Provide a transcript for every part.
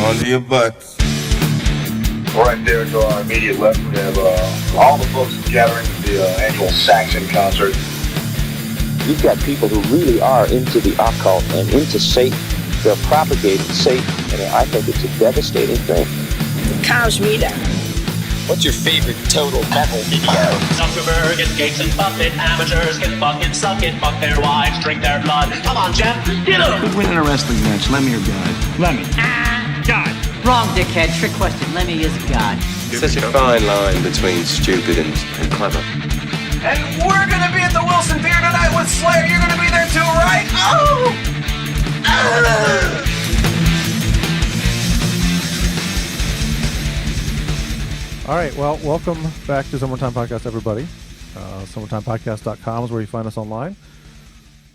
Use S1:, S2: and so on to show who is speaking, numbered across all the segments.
S1: Onto your butts.
S2: Right there to our immediate left, we have all the folks gathering at the annual Saxon concert.
S3: You've got people who really are into the occult and into Satan. They're propagating Satan, and I think it's a devastating thing.
S4: Calms me down.
S5: What's your favorite total metal video?
S6: Zuckerberg and Gates and Buffett, amateurs get fucking suck it, fuck their wives, drink their blood. Come on, Jeff, get up!
S7: Who'd win in a wrestling match, Lemmy or God?
S8: Lemmy.
S6: God.
S9: Wrong, dickhead. Trick question. Lemmy is God.
S5: Such a fine line between stupid and clever.
S10: And we're gonna be at the Wilson Theater tonight with Slayer. You're gonna be there too, right? Oh!
S11: All right, well, welcome back to Summertime Podcast, everybody. SummertimePodcast.com is where you find us online.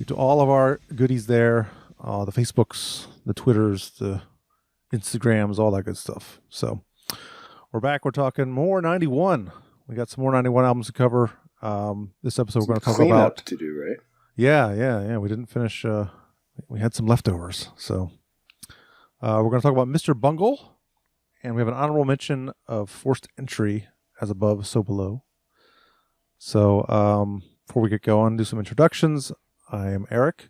S11: You do all of our goodies there, the Facebooks, the Twitters, the Instagrams, all that good stuff. So we're back. We're talking more 91. We got some more 91 albums to cover. This episode we're going to talk about
S2: to do, right?
S11: Yeah. We didn't finish. We had some leftovers. So we're going to talk about Mr. Bungle. And we have an honorable mention of Forced Entry, as above, so below. So before we get going, do some introductions. I am Eric.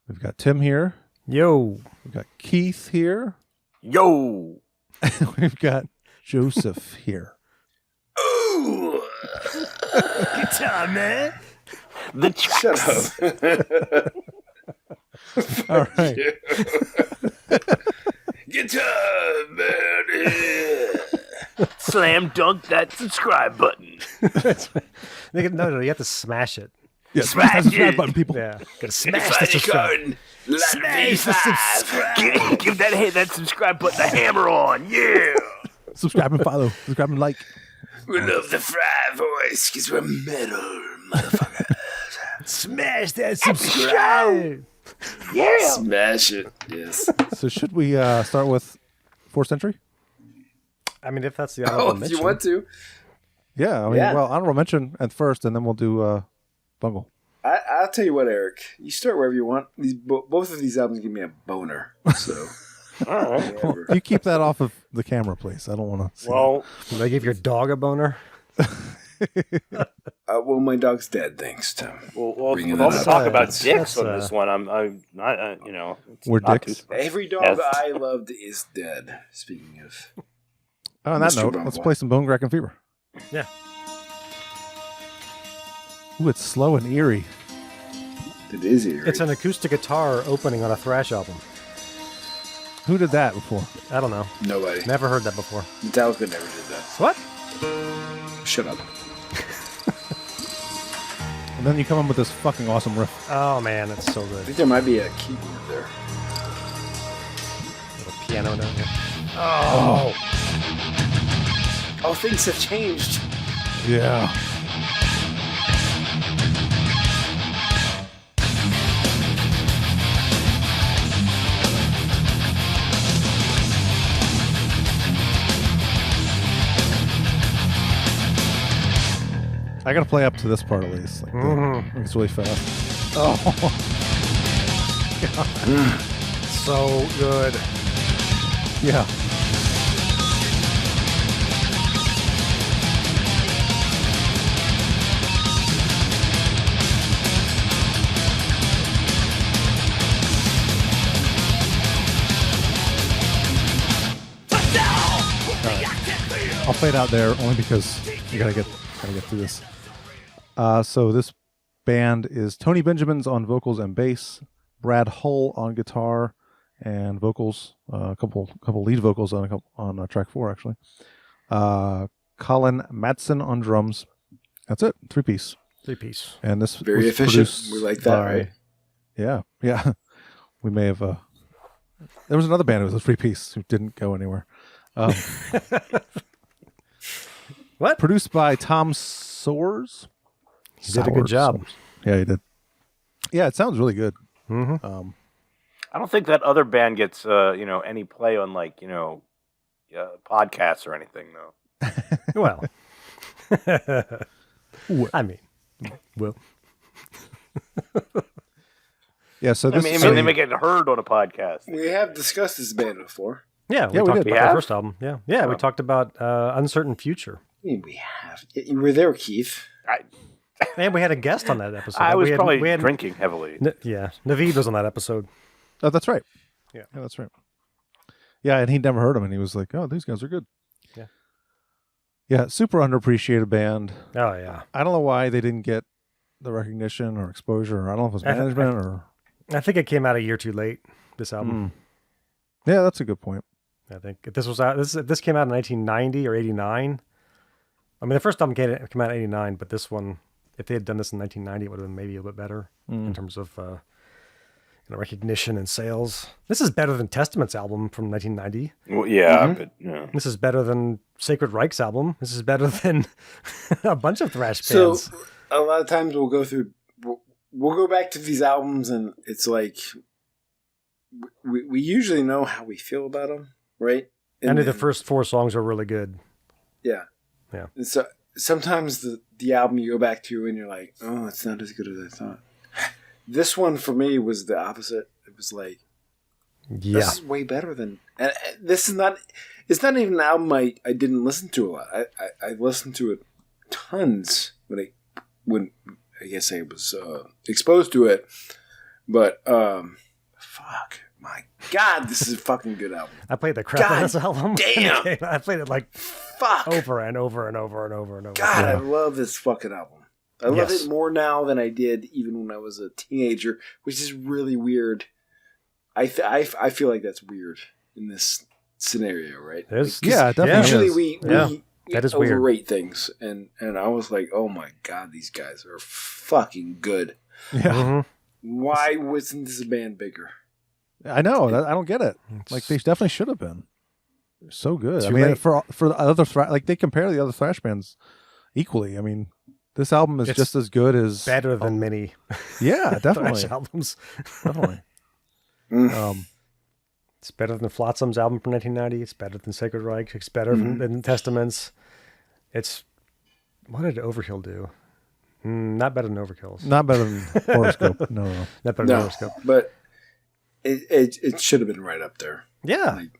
S11: We've got Tim here.
S8: Yo.
S11: We've got Keith here.
S5: Yo.
S11: We've got Joseph here.
S5: Ooh.
S8: Good time, man.
S5: The tracks.
S11: Shut up. All right.
S5: Good time, man. Slam dunk that subscribe button.
S8: No, you have to smash it.
S11: Yeah,
S5: smash
S11: the subscribe button, people.
S8: Yeah, gotta smash the subscribe.
S5: Smash the subscribe. Give that subscribe button a hammer on. Yeah.
S11: Subscribe and follow. Subscribe and like.
S5: We love the fry voice because we're metal, motherfuckers.
S8: Smash that subscribe.
S5: Yeah. Smash it. Yes.
S11: So should we start with Forced Entry?
S8: I mean, if that's the honorable mention.
S2: If you want to.
S11: Yeah, I mean, well, honorable mention at first, and then we'll do Bungle.
S2: I'll tell you what, Eric. You start wherever you want. Both of these albums give me a boner. So,
S11: well, you keep that off of the camera, please. I don't want to.
S8: Well, did I give your dog a boner?
S2: Well, my dog's dead. Thanks, Tim.
S12: We'll talk about dicks on this one. I'm not,
S11: we're dicks.
S2: Every dog I loved is dead. Speaking of.
S11: Oh, on that
S2: Mr.
S11: note,
S2: Bungle.
S11: let's play some Bone Crackin' Fever.
S8: Yeah.
S11: Ooh, it's slow and eerie.
S2: It is eerie.
S8: It's an acoustic guitar opening on a thrash album.
S11: Who did that before?
S8: I don't know.
S2: Nobody.
S8: Never heard that before.
S2: Metallica never did that.
S8: What?
S2: Shut up.
S11: And then you come in with this fucking awesome riff.
S8: Oh, man, it's so
S2: I
S8: good.
S2: think there might be a keyboard there.
S8: Little piano down here.
S2: Oh, things have changed.
S11: Yeah. I gotta play up to this part at least. Like it's really fast. Oh,
S8: So good.
S11: yeah. I'll play it out there only because you gotta get through this. So this band is Tony Benjamin's on vocals and bass, Brad Hull on guitar and vocals, a couple lead vocals on track 4 actually. Colin Matson on drums. That's it, 3-piece.
S8: 3-piece.
S11: And this
S2: Very
S11: was
S2: efficient.
S11: produced
S2: We like that,
S11: by-
S2: right?
S11: Yeah. We may have. There was another band who was a 3-piece who didn't go anywhere.
S8: What?
S11: Produced by Tom Soares.
S8: He did a good job.
S11: Yeah, he did. Yeah, it sounds really good.
S8: Mm-hmm.
S12: I don't think that other band gets any play on podcasts or anything though.
S8: Well, I mean, well,
S11: yeah. So this,
S12: I mean, they make it heard on a podcast.
S2: We have discussed this band before.
S8: Yeah, we
S11: Yeah, we
S8: talked
S11: did.
S8: about
S12: We
S8: their
S12: have?
S8: first album. Yeah, we talked about Uncertain Future.
S1: I mean, we have. You were there, Keith.
S8: And we had a guest on that episode.
S12: I was
S8: we
S12: probably
S8: had,
S12: drinking heavily.
S8: Naveed was on that episode.
S11: Oh, that's right.
S8: Yeah,
S11: that's right. Yeah, and he'd never heard them, and he was like, "Oh, these guys are good."
S8: Yeah.
S11: Yeah, super underappreciated band.
S8: Oh yeah.
S11: I don't know why they didn't get the recognition or exposure. I don't know if it was management or.
S8: I think it came out a year too late. This album.
S11: Yeah, that's a good point.
S8: I think if this was out. This came out in 1990 or 89. I mean, the first album came out in 89, but this one, if they had done this in 1990, it would have been maybe a little bit better in terms of recognition and sales. This is better than Testament's album from 1990.
S12: Well, yeah, but yeah.
S8: This is better than Sacred Reich's album. This is better than a bunch of thrash
S1: So
S8: bands.
S1: a lot of times we'll go back to these albums, and it's like we usually know how we feel about them, right?
S8: And the first 4 songs are really good.
S1: Yeah.
S8: Yeah.
S1: And so sometimes the album you go back to and you're like, oh, it's not as good as I thought. This one for me was the opposite. It was like, this is way better than. And this is not. It's not even an album I didn't listen to a lot. I listened to it tons when I guess I was exposed to it. But fuck. My God, this is a fucking good album.
S8: I played the crap out of this album.
S1: Damn.
S8: I played it like over and over and over and over and over.
S1: God, I love this fucking album. I love it more now than I did even when I was a teenager, which is really weird. I feel like that's weird in this scenario, right?
S11: Definitely.
S1: Usually
S11: is.
S1: we
S8: that is
S1: overrate
S8: weird.
S1: things, and I was like, oh my God, these guys are fucking good.
S11: Yeah.
S8: Mm-hmm.
S1: Why wasn't this band bigger?
S11: I know. I don't get it. Like they definitely should have been. They're so good. I
S8: Too
S11: mean,
S8: late.
S11: for the other like they compare the other thrash bands equally. I mean, this album is
S8: It's
S11: just as good as
S8: better than many.
S11: Yeah, definitely.
S8: thrash albums.
S11: Definitely.
S8: It's better than Flotsam's album from 1990. It's better than Sacred Reich. It's better than Testaments. It's what did Overkill do? Not better than Overkill's.
S11: Not better than Horoscope. No.
S8: Not better than Horoscope.
S1: But it should have been right up there.
S8: Yeah.
S1: Like,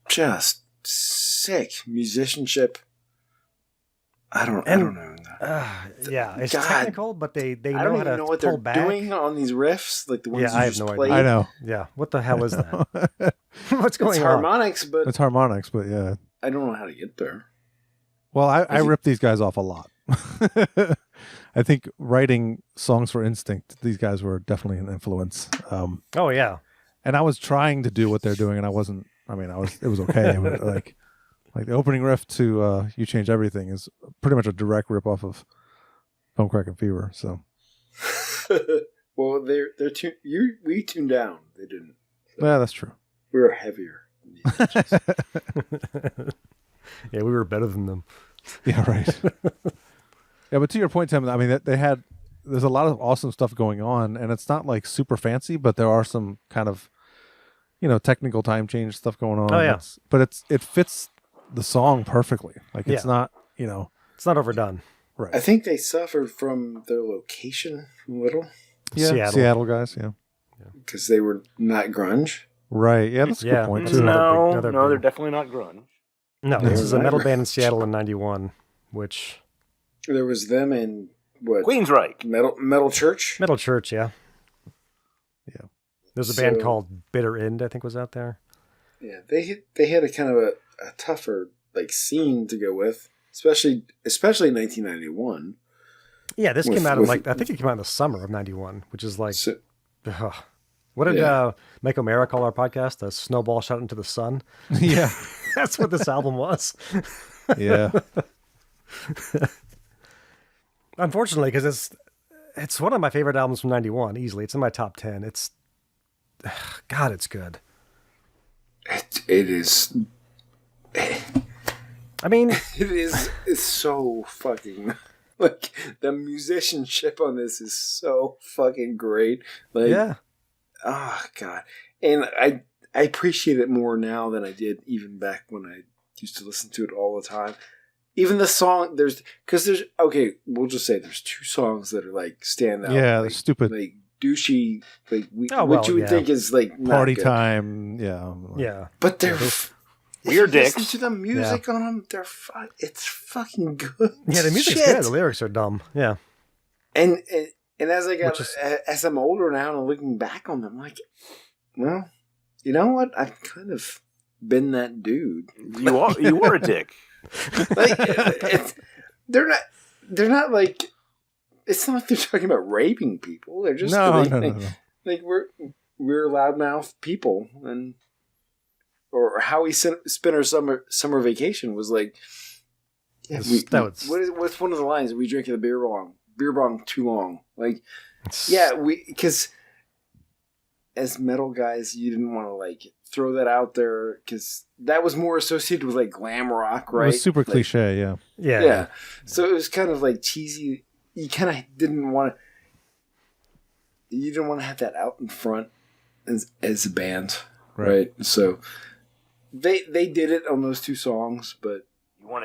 S1: just sick musicianship. I don't know.
S8: Yeah, it's
S1: God,
S8: technical, but they
S1: I
S8: know
S1: don't
S8: how
S1: even
S8: to
S1: know what
S8: pull
S1: they're
S8: back.
S1: doing on these riffs, like the ones
S8: Yeah,
S1: you
S8: I have
S1: just
S8: no
S1: played.
S8: idea.
S11: I know.
S8: Yeah, what the hell is that? What's going
S1: It's
S8: on?
S1: harmonics, but
S11: It's harmonics, but yeah.
S1: I don't know how to get there.
S11: Well, I rip these guys off a lot. I think writing songs for Instinct, these guys were definitely an influence.
S8: Oh yeah,
S11: and I was trying to do what they're doing, and I wasn't. I mean, it was okay. But like the opening riff to "You Change Everything" is pretty much a direct rip off of "Bone Crackin' Fever." So,
S1: well, we tuned down. They didn't.
S11: yeah, that's true.
S1: We were heavier.
S8: Yeah, we were better than them.
S11: Yeah, right. Yeah, but to your point, Tim, I mean, there's a lot of awesome stuff going on, and it's not like super fancy, but there are some kind of, technical time change stuff going on.
S8: Oh, yeah.
S11: But it fits the song perfectly. Like it's not,
S8: it's not overdone.
S11: Right.
S1: I think they suffered from their location a little.
S11: Yeah, Seattle guys, yeah.
S1: Because they were not grunge.
S11: Right, yeah, that's a good point, too.
S12: No, they're definitely not grunge.
S8: No, this is a metal band in Seattle in '91, which...
S1: There was them in, what?
S12: Queensryche.
S1: Metal Church?
S8: Metal Church, yeah.
S11: Yeah.
S8: There's a band called Bitter End, I think, was out there.
S1: Yeah, they had a kind of a tougher scene to go with, especially 1991.
S8: Yeah, this came out I think it came out in the summer of '91, which is like... What did Mike O'Mara call our podcast? A snowball shot into the sun?
S11: Yeah.
S8: That's what this album was.
S11: Yeah.
S8: Unfortunately, because it's one of my favorite albums from '91, easily. It's in my top 10. It's... God, it's good.
S1: It is...
S8: I mean...
S1: It's so fucking... the musicianship on this is so fucking great.
S8: Yeah.
S1: Oh, God. And I appreciate it more now than I did even back when I used to listen to it all the time. Even the song, we'll just say there's 2 songs that are stand out.
S11: Yeah, they're stupid.
S1: douchey, like what you would think is like not
S11: party
S1: good.
S11: time. Yeah.
S1: But they're
S12: weird dicks.
S1: Listen to the music on them. It's fucking good.
S8: Yeah, the music's good. The lyrics are dumb. Yeah.
S1: And as I got as I'm older now and looking back on them, I'm like, well, you know what? I've kind of been that dude.
S12: You were a dick.
S1: Like they're not like. It's not like they're talking about raping people. They're just
S11: no.
S1: Like we're loudmouth people, and or how we spent our summer vacation was like. Yeah, what's one of the lines? We drank the beer bong too long. Like, yeah, because as metal guys, you didn't want to like throw that out there because that was more associated with like glam rock, right?
S11: It was super
S1: like,
S11: cliche, yeah.
S1: Yeah. So it was kind of like cheesy. You kind of didn't want to. You didn't want to have that out in front as a band, right? So they did it on those two songs, but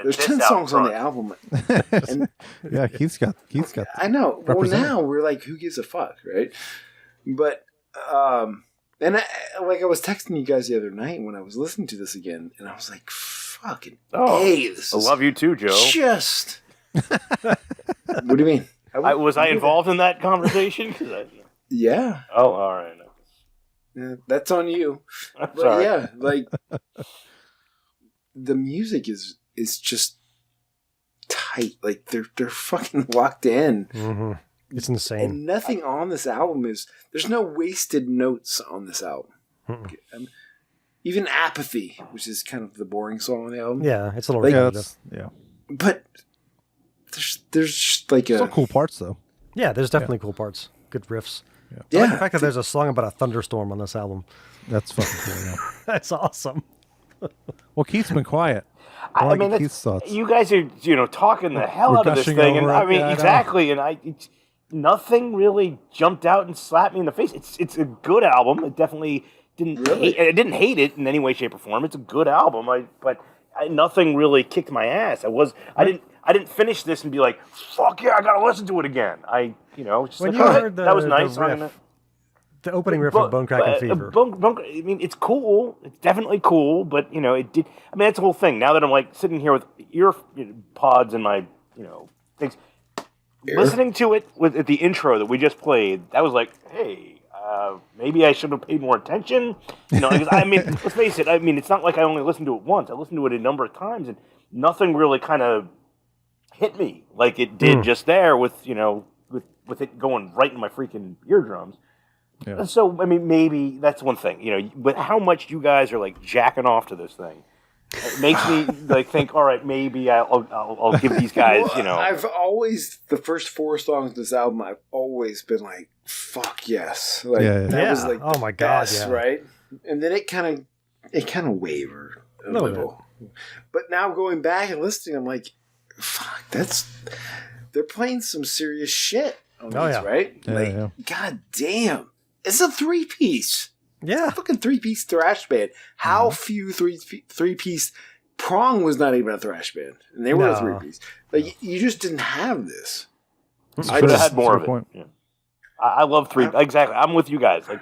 S1: there's 10 songs on the album. And,
S11: yeah, Keith's got.
S1: I know. Well, now we're like, who gives a fuck, right? But and I was texting you guys the other night when I was listening to this again, and I was like, fucking this
S12: I love you too, Joe.
S1: Just. What do you mean?
S12: Was I involved in that conversation?
S1: Yeah.
S12: Oh, all right.
S1: Yeah, that's on you. But
S12: sorry.
S1: Yeah, like the music is just tight. Like they're fucking locked in.
S8: Mm-hmm. It's insane.
S1: And nothing on this album there's no wasted notes on this album. Even Apathy, which is kind of the boring song on the album.
S8: Yeah, it's a little
S11: repetitive. Yeah.
S1: But there's just like
S11: some cool parts though.
S8: Yeah, there's definitely cool parts. Good riffs.
S11: Yeah.
S8: I like the fact that there's a song about a thunderstorm on this album.
S11: That's fucking cool. Yeah.
S8: That's awesome.
S11: Well, Keith's been quiet.
S12: I mean,
S11: Keith's thoughts.
S12: You guys are talking the hell out of this thing, and I mean exactly, and nothing really jumped out and slapped me in the face. It's a good album. It definitely didn't. I didn't hate it in any way, shape, or form. It's a good album. But nothing really kicked my ass. I didn't finish this and be like, fuck yeah, I gotta listen to it again. Just
S8: when
S12: like,
S8: you heard
S12: that was nice.
S8: The opening riff of Bone Crackin' Fever.
S12: I mean, it's cool. It's definitely cool, but it did. I mean, that's the whole thing. Now that I'm like sitting here with ear pods and my things, listening to it at the intro that we just played, that was like, hey, maybe I should have paid more attention. I mean, let's face it. I mean, it's not like I only listened to it once. I listened to it a number of times, and nothing really kind of hit me like it did just there with with it going right in my freaking eardrums. Yeah. So I mean, maybe that's one thing. But how much you guys are like jacking off to this thing, it makes me like think. All right, maybe I'll give these guys.
S1: I've always the first 4 songs of this album. I've always been like, fuck yes, like that was like
S8: oh my god,
S1: best, right? And then it kind of wavered a little. But now going back and listening, I'm like, fuck, they're playing some serious shit on these, right?
S11: Yeah,
S1: god damn. It's a 3-piece.
S8: Yeah.
S1: It's a fucking 3-piece thrash band. How few 3-piece... Prong was not even a thrash band. And they were a 3-piece. Like, you just didn't have this.
S12: I should have had more of it. Yeah. I love 3... Exactly. I'm with you guys. Like,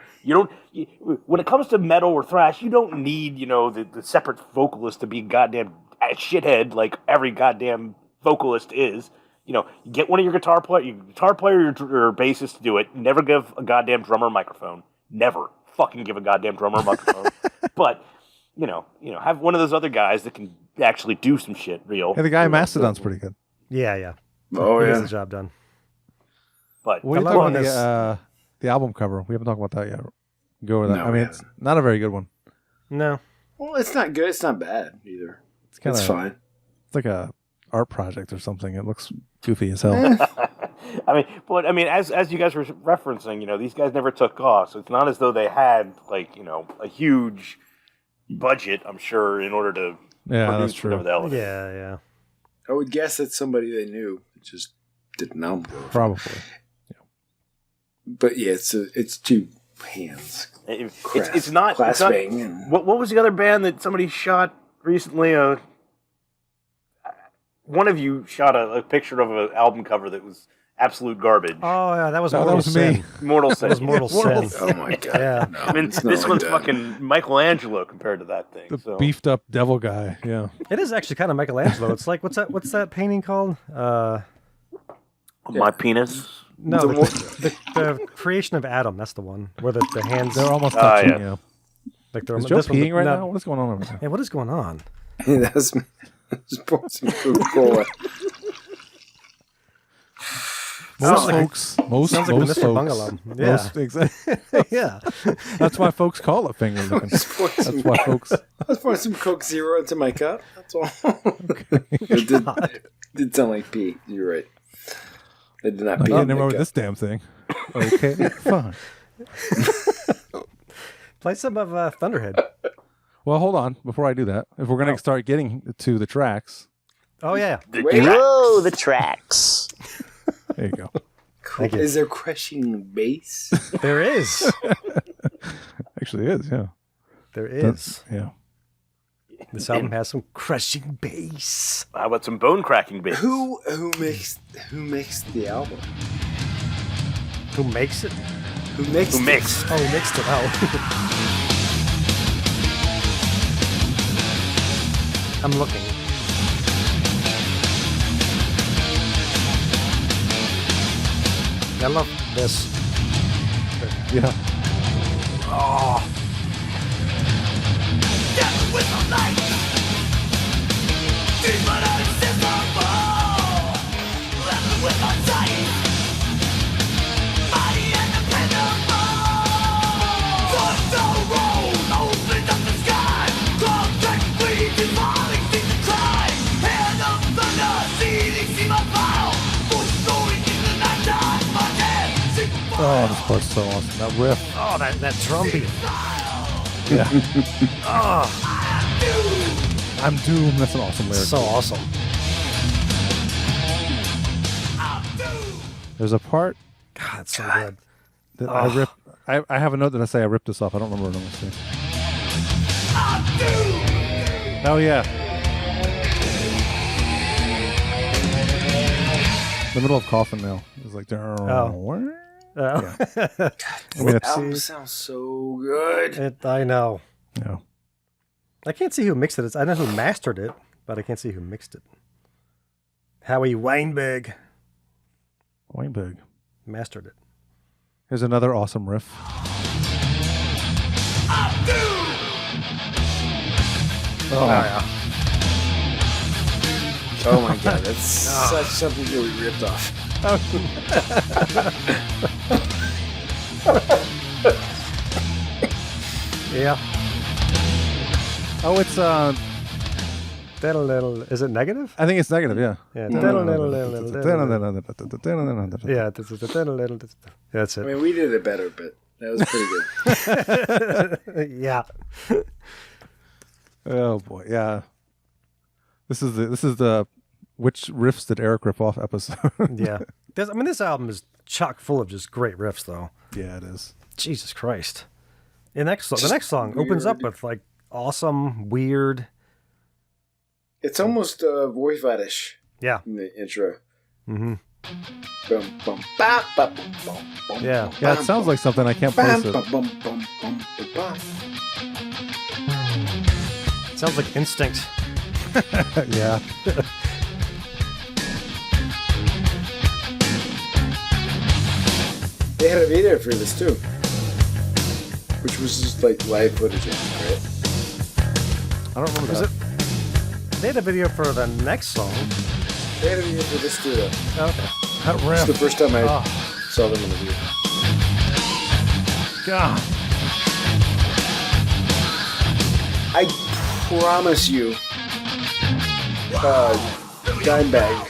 S12: when it comes to metal or thrash, you don't need, the separate vocalist to be goddamn shithead like every goddamn vocalist is. You get one of your guitar player or bassist to do it. Never give a goddamn drummer a microphone. Never fucking give a goddamn drummer a microphone. But have one of those other guys that can actually do some shit real.
S11: Hey, the guy in Mastodon's pretty good.
S8: Yeah.
S1: Oh
S8: he
S1: yeah,
S8: gets the job done.
S12: But
S11: what do you think about the album cover? We haven't talked about that yet. Go with that.
S1: No,
S11: I mean, it's not a very good one.
S8: No.
S1: Well, it's not good. It's not bad either. It's fine.
S11: It's like a art project or something. It looks goofy as hell.
S12: I mean, as you guys were referencing, these guys never took off, so it's not as though they had like a huge budget. I'm sure in order to
S11: that's true.
S12: Whatever the hell it is.
S8: Yeah.
S1: I would guess it's somebody they knew. Just didn't know.
S11: Probably.
S1: Yeah. But yeah, it's 2 hands.
S12: It's not. What was the other band that somebody shot recently? One of you shot a picture of an album cover that was absolute garbage.
S8: Oh yeah, that was
S11: No, that
S8: Mortal
S11: was
S8: Sin.
S11: me.
S12: Mortal Sin.
S8: That was Mortal Sin.
S1: Oh my god.
S8: Yeah.
S1: No,
S12: I mean,
S1: it's not
S12: this
S1: like
S12: one's
S1: that.
S12: fucking Michelangelo compared to that thing.
S11: The
S12: So.
S11: beefed up devil guy. Yeah.
S8: It is actually kind of Michelangelo. It's like what's that painting called?
S12: My penis.
S8: No, the creation of Adam. That's the one where the hands.
S11: They're almost touching.
S12: yeah.
S11: Yeah.
S8: Like they're
S11: Is Joe
S8: this one,
S11: peeing right
S8: no-
S11: now? What's going on over there?
S8: Hey, what is going on?
S1: That's just pour some Coca-Cola.
S11: Most
S8: Sounds like the Mr.
S11: folks.
S8: Bungle album. Yeah.
S11: Exactly.
S8: Yeah.
S11: That's why folks call it finger licking. That's why folks.
S1: Let's pour some Coke Zero into my cup. That's all. It did sound like pee. You're right. It did not
S11: Not
S1: pee.
S11: getting
S1: in the
S11: over
S1: cup.
S11: this damn thing. Okay, fine.
S8: Play some of Thunderhead.
S11: Well, hold on. Before I do that, if we're gonna start getting to the tracks,
S8: Oh yeah.
S9: Whoa, the tracks.
S11: there you go.
S8: Thank you.
S1: Is there crushing bass?
S8: There is.
S11: Actually, it is. Yeah.
S8: There is.
S11: Yeah.
S8: This album has some crushing bass.
S12: How about some bone cracking bits?
S1: Who mixed the album?
S8: Who makes it?
S1: Who mixed?
S12: Who mixed?
S8: Oh, who mixed it? Oh. I'm looking. I love this.
S11: Yeah.
S8: Oh.
S11: Oh, this part's so awesome. That riff.
S8: Oh, that drum beat.
S11: Yeah.
S8: Oh,
S11: I'm doomed. That's an awesome lyric.
S8: so awesome.
S11: There's a part
S8: God, it's so good.
S11: that I rip. I have a note that I say I ripped this off. I don't remember what I'm going to say. Oh yeah. The middle of Coffin Nail is like.
S8: Oh.
S11: Yeah. I mean,
S1: This
S11: it's,
S1: album sounds so good.
S8: I know.
S11: yeah.
S8: I can't see who mixed it. I know who mastered it, but I can't see who mixed it. Howie Weinberg
S11: Weinberg.
S8: mastered it.
S11: Here's another awesome riff.
S8: Oh, yeah.
S1: Oh my god, that's such something that we ripped off.
S8: Yeah.
S11: Oh, it's
S8: Is it negative?
S11: I think it's negative. Yeah.
S8: Yeah.
S11: Yeah.
S8: That's
S1: I
S8: it.
S1: mean, we did it better, but that was pretty good.
S8: Yeah.
S11: Oh boy. Yeah. This is the which riffs did Eric rip off episode.
S8: Yeah. This album is chock full of just great riffs, though.
S11: Yeah, it is.
S8: Jesus Christ. The next song opens up with like awesome, weird.
S1: It's almost voice-ish.
S8: Yeah.
S1: In the intro.
S8: Mm-hmm.
S1: Bum, bum, ba, ba, bum, bum, bum,
S8: Yeah.
S1: bum,
S11: Yeah, it sounds like something I can't place
S1: bum,
S11: it.
S1: bum, bum, bum, bum, bum.
S8: Sounds like Instinct.
S11: Yeah.
S1: They had a video for this too, which was just like live footage, right?
S8: I don't remember that. They had a video for the next song.
S1: They had a video for this too, though.
S8: Oh, okay.
S11: That
S1: It's
S11: riff.
S1: the first time I
S8: Oh.
S1: saw them in the video.
S11: God.
S1: I promise you, Dimebag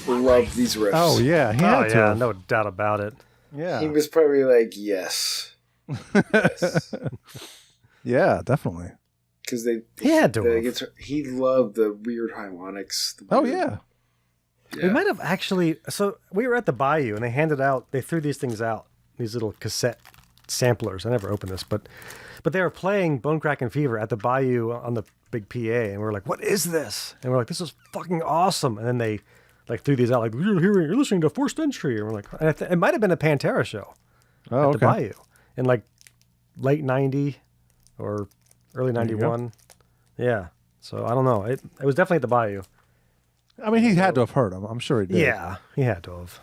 S1: loved these riffs.
S11: Oh yeah. He had to.
S8: Yeah, no doubt about it.
S11: Yeah.
S1: He was probably like, yes. Yes.
S11: Yeah, definitely.
S1: Because
S8: He had to have.
S1: he loved the weird harmonics.
S11: Oh yeah.
S8: We might have actually. So we were at the Bayou, and they threw these things out, these little cassette samplers. I never opened this, but they were playing Bone Crackin' Fever at the Bayou on the big PA, and we were like, "What is this?" And we're like, "This is fucking awesome!" And then they like threw these out, like you're listening to Forced Entry, and we're like, and it might have been a Pantera show at the Bayou in like late '90 or early '91. Yeah, so I don't know. It was definitely at the Bayou.
S11: I mean, he had to have heard him. I'm sure he did.
S8: Yeah, he had to have.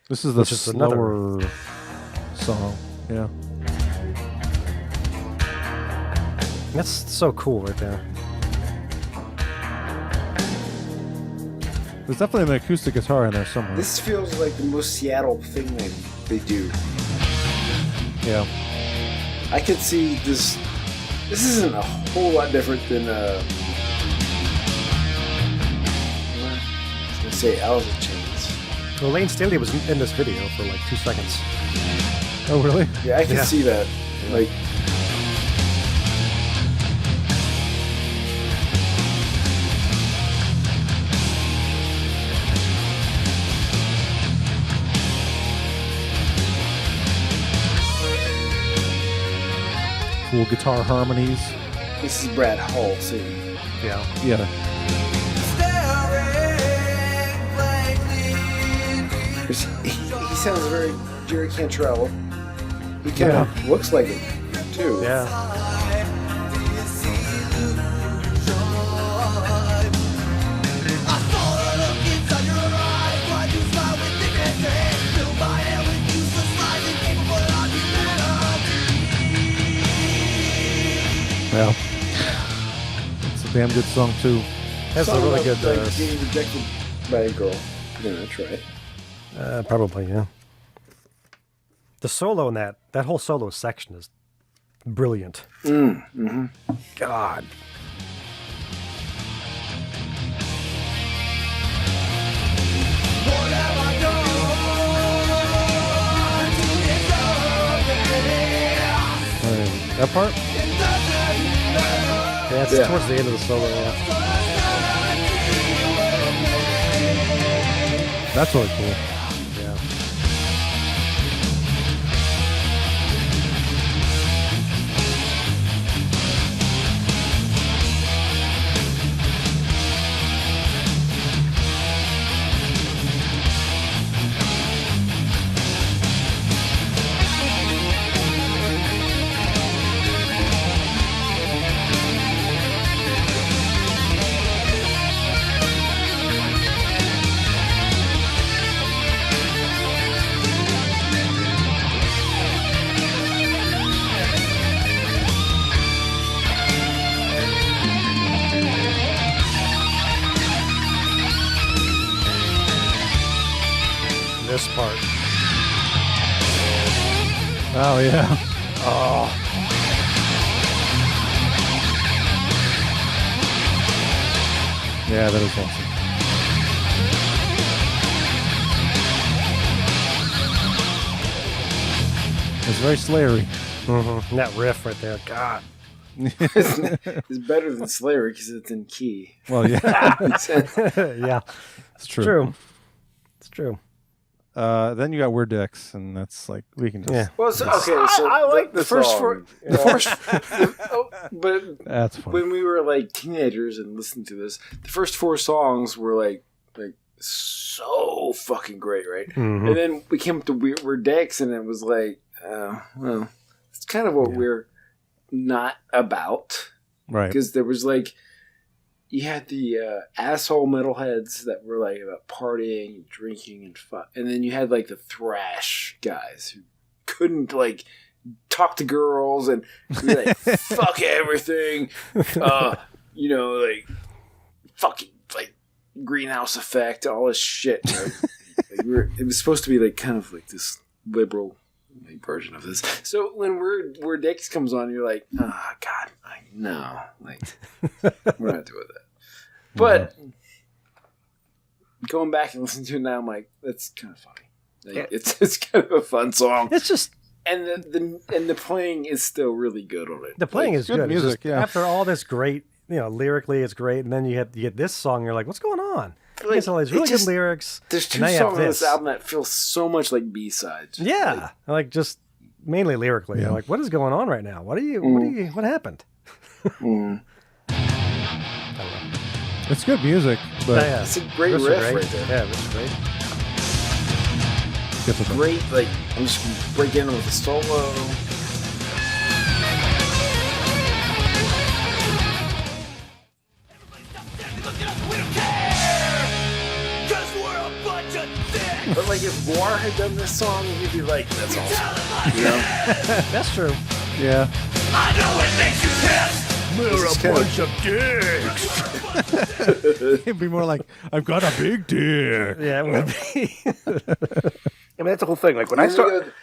S11: This is the slower song. Yeah.
S8: That's so cool right there.
S11: There's definitely an acoustic guitar in there somewhere.
S1: This feels like the most Seattle thing they do.
S11: Yeah.
S1: I could see this. This isn't a whole lot different than I was gonna say Alice in Chains.
S8: Well, Lane Staley was in this video for like 2 seconds.
S11: Oh, really?
S1: Yeah, I can see that. Like.
S11: Cool guitar harmonies.
S1: This is Brad Hall singing.
S8: Yeah.
S11: Yeah.
S1: He sounds very Jerry Cantrell. He kind of looks like it too.
S8: Yeah.
S11: Yeah. It's a damn good song too.
S8: That's a really good.
S1: Getting rejected by a girl. Yeah, that's right.
S8: Probably, yeah. The solo in that whole solo section is brilliant.
S1: Mm-hmm.
S8: God.
S11: That part?
S8: Yeah, it's towards the end of the solo, yeah.
S11: That's really cool.
S8: Yeah. This part.
S11: Oh, yeah.
S8: Oh.
S11: Yeah, that is awesome. It's very Slayery.
S8: Mm-hmm. That riff right there, God.
S1: It's better than Slayer because it's in key.
S11: Well, yeah.
S8: Yeah.
S11: It's true.
S8: It's true.
S11: Then you got Weird Dicks, and that's like, we can just...
S8: Yeah.
S1: Well, so I like the first four. But
S11: that's funny.
S1: When we were like teenagers and listening to this, the first 4 songs were like so fucking great, right?
S8: Mm-hmm.
S1: And then we came up to Weird Dicks, and it was like, well, it's kind of what we're not about,
S11: right?
S1: Because there was like, you had the asshole metalheads that were like about partying and drinking and fun, and then you had like the thrash guys who couldn't like talk to girls and be like fuck everything, you know, like fucking like Greenhouse Effect, all this shit. Right? It was supposed to be like kind of like this liberal version of this. So when Weird Dicks comes on, you're like, oh God, no, like we're not doing that. But going back and listening to it now, I'm like, that's kind of funny. Like, it's kind of a fun song.
S8: It's just,
S1: and the playing is still really good on it.
S8: the playing is good.
S11: music.
S8: Just, after all this great, you know, lyrically it's great, and then you get this song, you're like, what's going on?
S1: Like,
S8: It's all these really good lyrics.
S1: There's 2 songs on this album that feel so much like B-sides.
S8: Yeah, like just mainly lyrically.
S11: Yeah.
S8: You're like, what is going on right now? What happened?
S11: It's good music, but
S1: it's a great riff right there.
S8: Yeah, it's great.
S1: Great, like I'm just gonna break in with a solo. But like if Guar had done this song, he'd be like, "That's awesome." You know?
S8: That's true.
S11: Yeah.
S10: I know it makes you pissed.
S5: We're a bunch of dicks.
S11: It'd be more like, I've got a big dick.
S8: Yeah, it would be.
S12: I mean, that's the whole thing. Like when I start,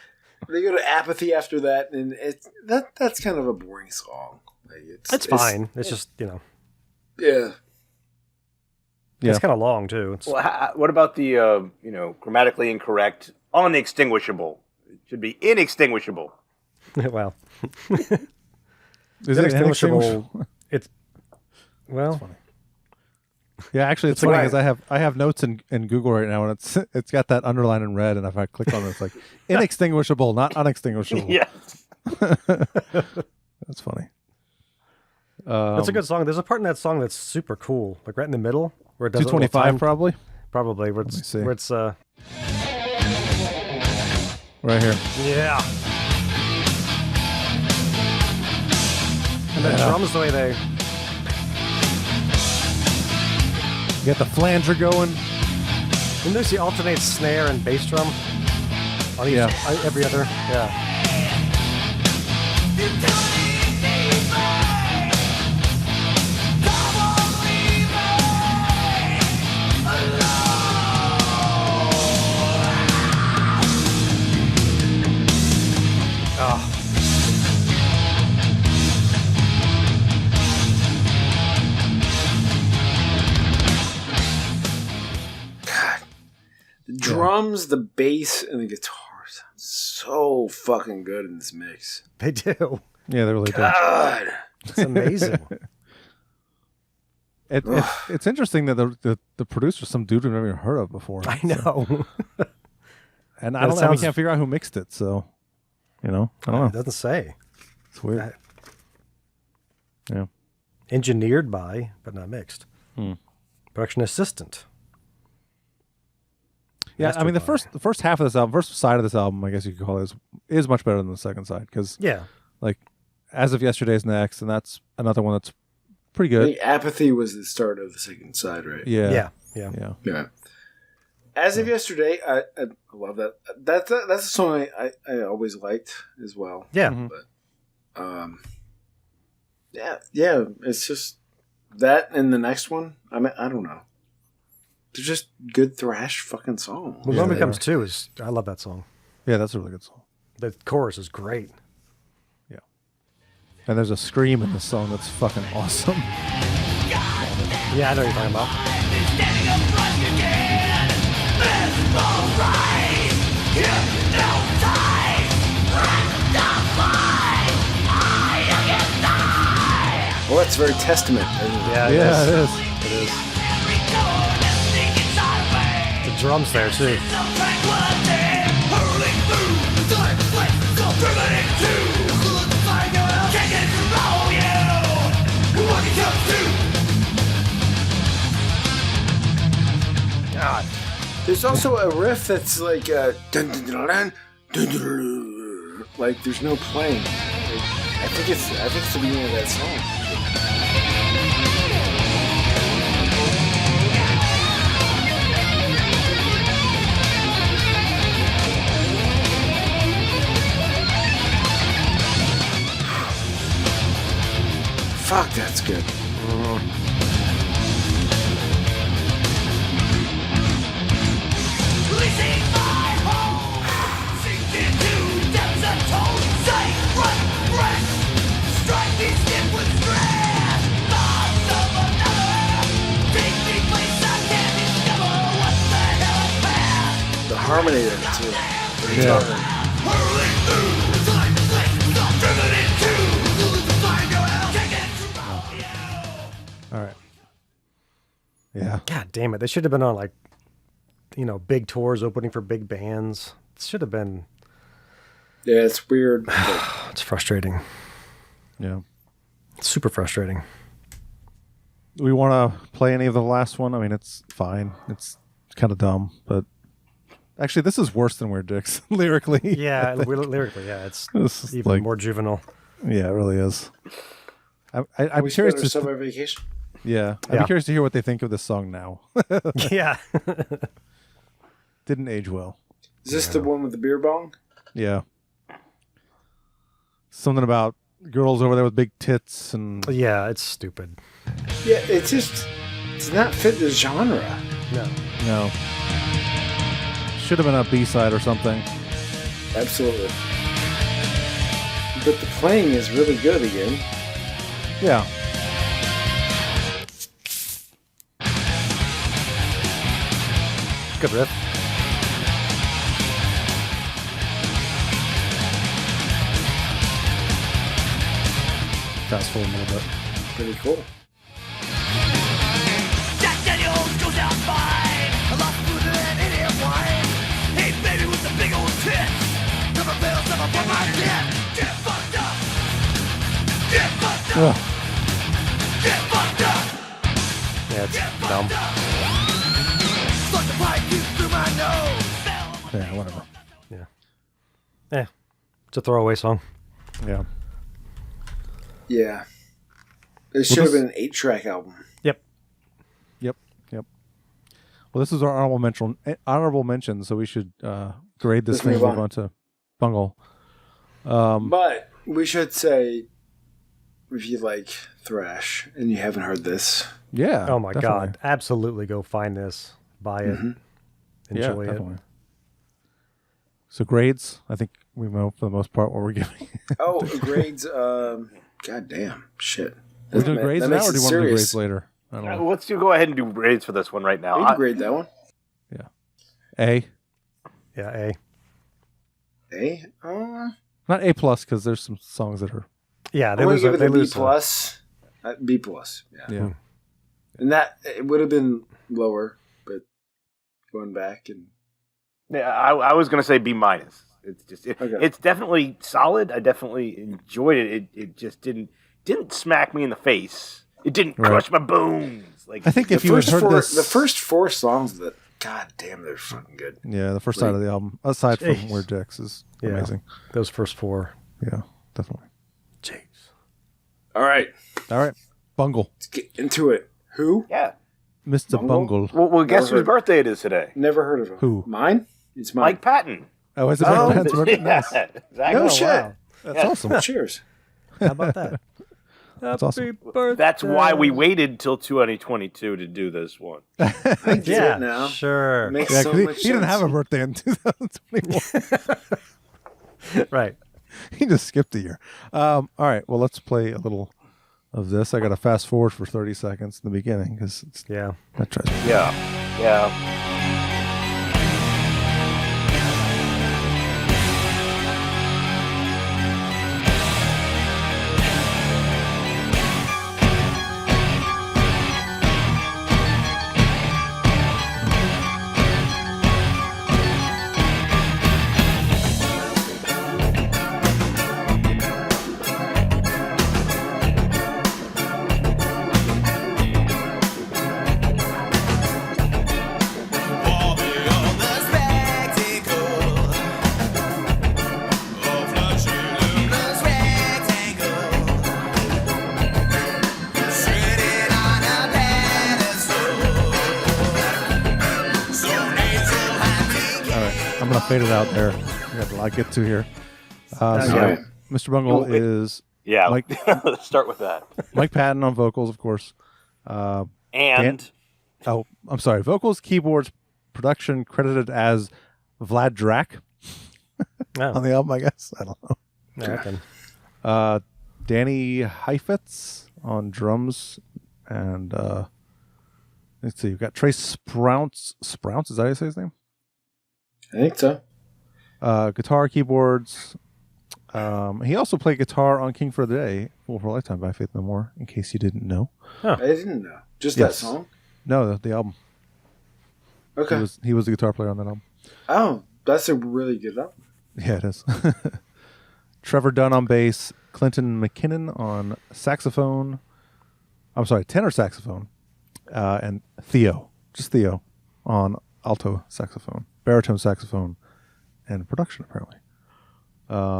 S1: they go to Apathy after that, and that's kind of a boring song. Like
S8: it's fine. It's just
S1: yeah.
S8: It's kind of long too.
S12: Well, what about the grammatically incorrect unextinguishable? It should be inextinguishable.
S8: Well,
S11: is it inextinguishable?
S8: It's well.
S11: That's funny. Yeah, actually, it's funny because I have notes in Google right now, and it's got that underline in red, and if I click on it, it's like inextinguishable, not unextinguishable.
S12: Yeah,
S11: that's funny.
S8: That's a good song. There's a part in that song that's super cool, like right in the middle where it does
S11: 225 probably
S8: where it's
S11: right here.
S8: Yeah. And the drums, the way they
S11: get the flanger going.
S8: And there's the alternate snare and bass drum on each, every other. Yeah. Oh.
S1: The drums, the bass, and the guitar sound so fucking good in this mix.
S8: They do.
S11: Yeah, they really do.
S1: God,
S8: it's amazing.
S11: It's interesting that the producer's some dude we've never even heard of before.
S8: I know.
S11: And I don't know. We can't figure out who mixed it, so I don't know.
S8: It doesn't say.
S11: It's weird. Yeah.
S8: Engineered by, but not mixed. Production assistant.
S11: Yeah, I mean the first half of this album, first side of this album, I guess you could call it, is much better than the second side because like As of Yesterday's next, and that's another one that's pretty good.
S1: I think Apathy was the start of the second side, right?
S11: Yeah.
S1: As of Yesterday, I love that. That's a song I always liked as well.
S8: Yeah.
S1: But yeah, it's just that and the next one. I mean, I don't know. They're just good thrash fucking songs.
S8: Well, One Becomes Two is, I love that song.
S11: Yeah, that's a really good song.
S8: The chorus is great.
S11: Yeah. And there's a scream in this song that's fucking awesome.
S8: Yeah, I know what you're talking about.
S1: Well, that's very Testament.
S8: Yeah, it is. It is. The drums there, too. God.
S1: There's also a riff that's like dun, dun, dun, dun, dun, dun, dun, like there's no playing. I think it's the beginning of that song. Fuck, that's good. The harmony of it too.
S11: Yeah. All right. Yeah.
S8: God damn it. They should have been on like, big tours opening for big bands. It should have been.
S1: Yeah, it's weird.
S8: It's frustrating.
S11: Yeah.
S8: It's super frustrating.
S11: we want to play any of the last one? I mean, it's fine. It's kind of dumb, but actually, this is worse than Weird Dicks lyrically.
S8: Yeah, lyrically, yeah, it's even
S11: like,
S8: more juvenile.
S11: Yeah, it really is. I'm
S1: we
S11: curious
S1: spent our
S11: to
S1: summer vacation.
S11: Yeah, I'd be curious to hear what they think of this song now.
S8: Yeah,
S11: didn't age well.
S1: Is this the one with the beer bong?
S11: Yeah, something about girls over there with big tits and
S8: yeah, it's stupid.
S1: Yeah, it's not fit the genre.
S11: No. Should have been a B-side or something.
S1: Absolutely. But the playing is really good again.
S11: Yeah.
S8: Good riff. Fast forward a little bit.
S1: Pretty cool.
S10: Jack Daniels goes out fine. A lot smoother than any wine. Hey, baby with the big old tits. Never fails, never for my kid. Get fucked up. Get fucked up. Get fucked up.
S8: Yeah, it's dumb.
S10: Suck the pipe you through my nose.
S11: Yeah, whatever.
S8: Yeah. It's a throwaway song.
S11: Yeah.
S1: Yeah. It should have been an 8-track album.
S8: Yep.
S11: Well, this is our honorable mention, so we should grade this
S1: Let's
S11: thing and
S1: move
S11: move
S1: on.
S11: on to Bungle.
S1: But we should say, if you like thrash and you haven't heard this,
S11: Yeah.
S8: Oh my
S11: definitely.
S8: God! Absolutely, go find this, buy it, enjoy it.
S11: Definitely. So grades, I think we know for the most part what we're giving.
S1: oh, grades. God damn, shit.
S11: We're doing grades
S1: that
S11: now,
S1: makes
S11: or do
S1: it
S11: you want to do
S1: serious.
S11: grades later? I don't know.
S12: Let's go ahead and do grades for this one right now.
S1: You can grade that one.
S11: A,
S8: Yeah,
S1: A.
S11: not A plus, because there's some songs that are.
S8: yeah.
S1: I'm gonna give it a B
S8: lose,
S1: plus. B plus. Yeah.
S11: Yeah.
S1: And that it would have been lower, but going back and
S12: Yeah, I was going to say B minus. It's just it's definitely solid. I definitely enjoyed it. It just didn't smack me in the face. It didn't crush my bones. Like
S11: I think if you had heard this,
S1: the first 4 songs that, god damn, they're fucking good.
S11: yeah, the first side of the album, aside from Weird Dicks, is amazing.
S8: Those first 4.
S11: Yeah, definitely.
S8: Jeez.
S1: All right,
S11: Bungle,
S1: let's get into it. Who?
S12: Yeah,
S11: Mr. Bungle.
S12: Well, guess whose birthday it is today?
S1: Never heard of him.
S11: Who?
S1: Mine? It's mine.
S12: Mike Patton.
S11: Oh, is it Mike Patton's birthday? Nice.
S12: Exactly.
S1: No shit.
S8: Wow.
S11: That's awesome.
S1: Cheers.
S8: How about that?
S11: That's awesome.
S12: That's why we waited till 2022 to do this one.
S1: I get
S8: Yeah,
S1: it now.
S8: sure.
S1: Makes
S11: Yeah,
S1: so
S11: 'cause
S1: much
S11: he didn't
S1: sense.
S11: have a birthday in 2021.
S8: Right.
S11: He just skipped a year. All right, well, let's play a little of this. I got to fast forward for 30 seconds in the beginning because
S8: Yeah.
S11: that tries.
S12: Yeah.
S11: I'm going to fade it out there. We got a lot to get to here.
S1: Okay.
S11: Mr. Bungle is
S12: Mike. Let's start with that.
S11: Mike Patton on vocals, of course.
S12: And
S11: I'm sorry. Vocals, keyboards, production credited as Vlad Drak on the album, I guess. I don't know.
S8: Okay.
S11: Danny Heifetz on drums, and let's see, you've got Trace Sprounce. Is that how you say his name?
S1: I think so.
S11: Guitar, keyboards. He also played guitar on King for the Day, Fool for a Lifetime by Faith No More, in case you didn't know.
S1: I didn't know. Just that song?
S11: No, the album.
S1: Okay.
S11: He was the guitar player on that album.
S1: Oh, that's a really good album.
S11: Yeah, it is. Trevor Dunn on bass, Clinton McKinnon on saxophone, I'm sorry, tenor saxophone, and Theo, just Theo, on alto saxophone, baritone saxophone, and production apparently.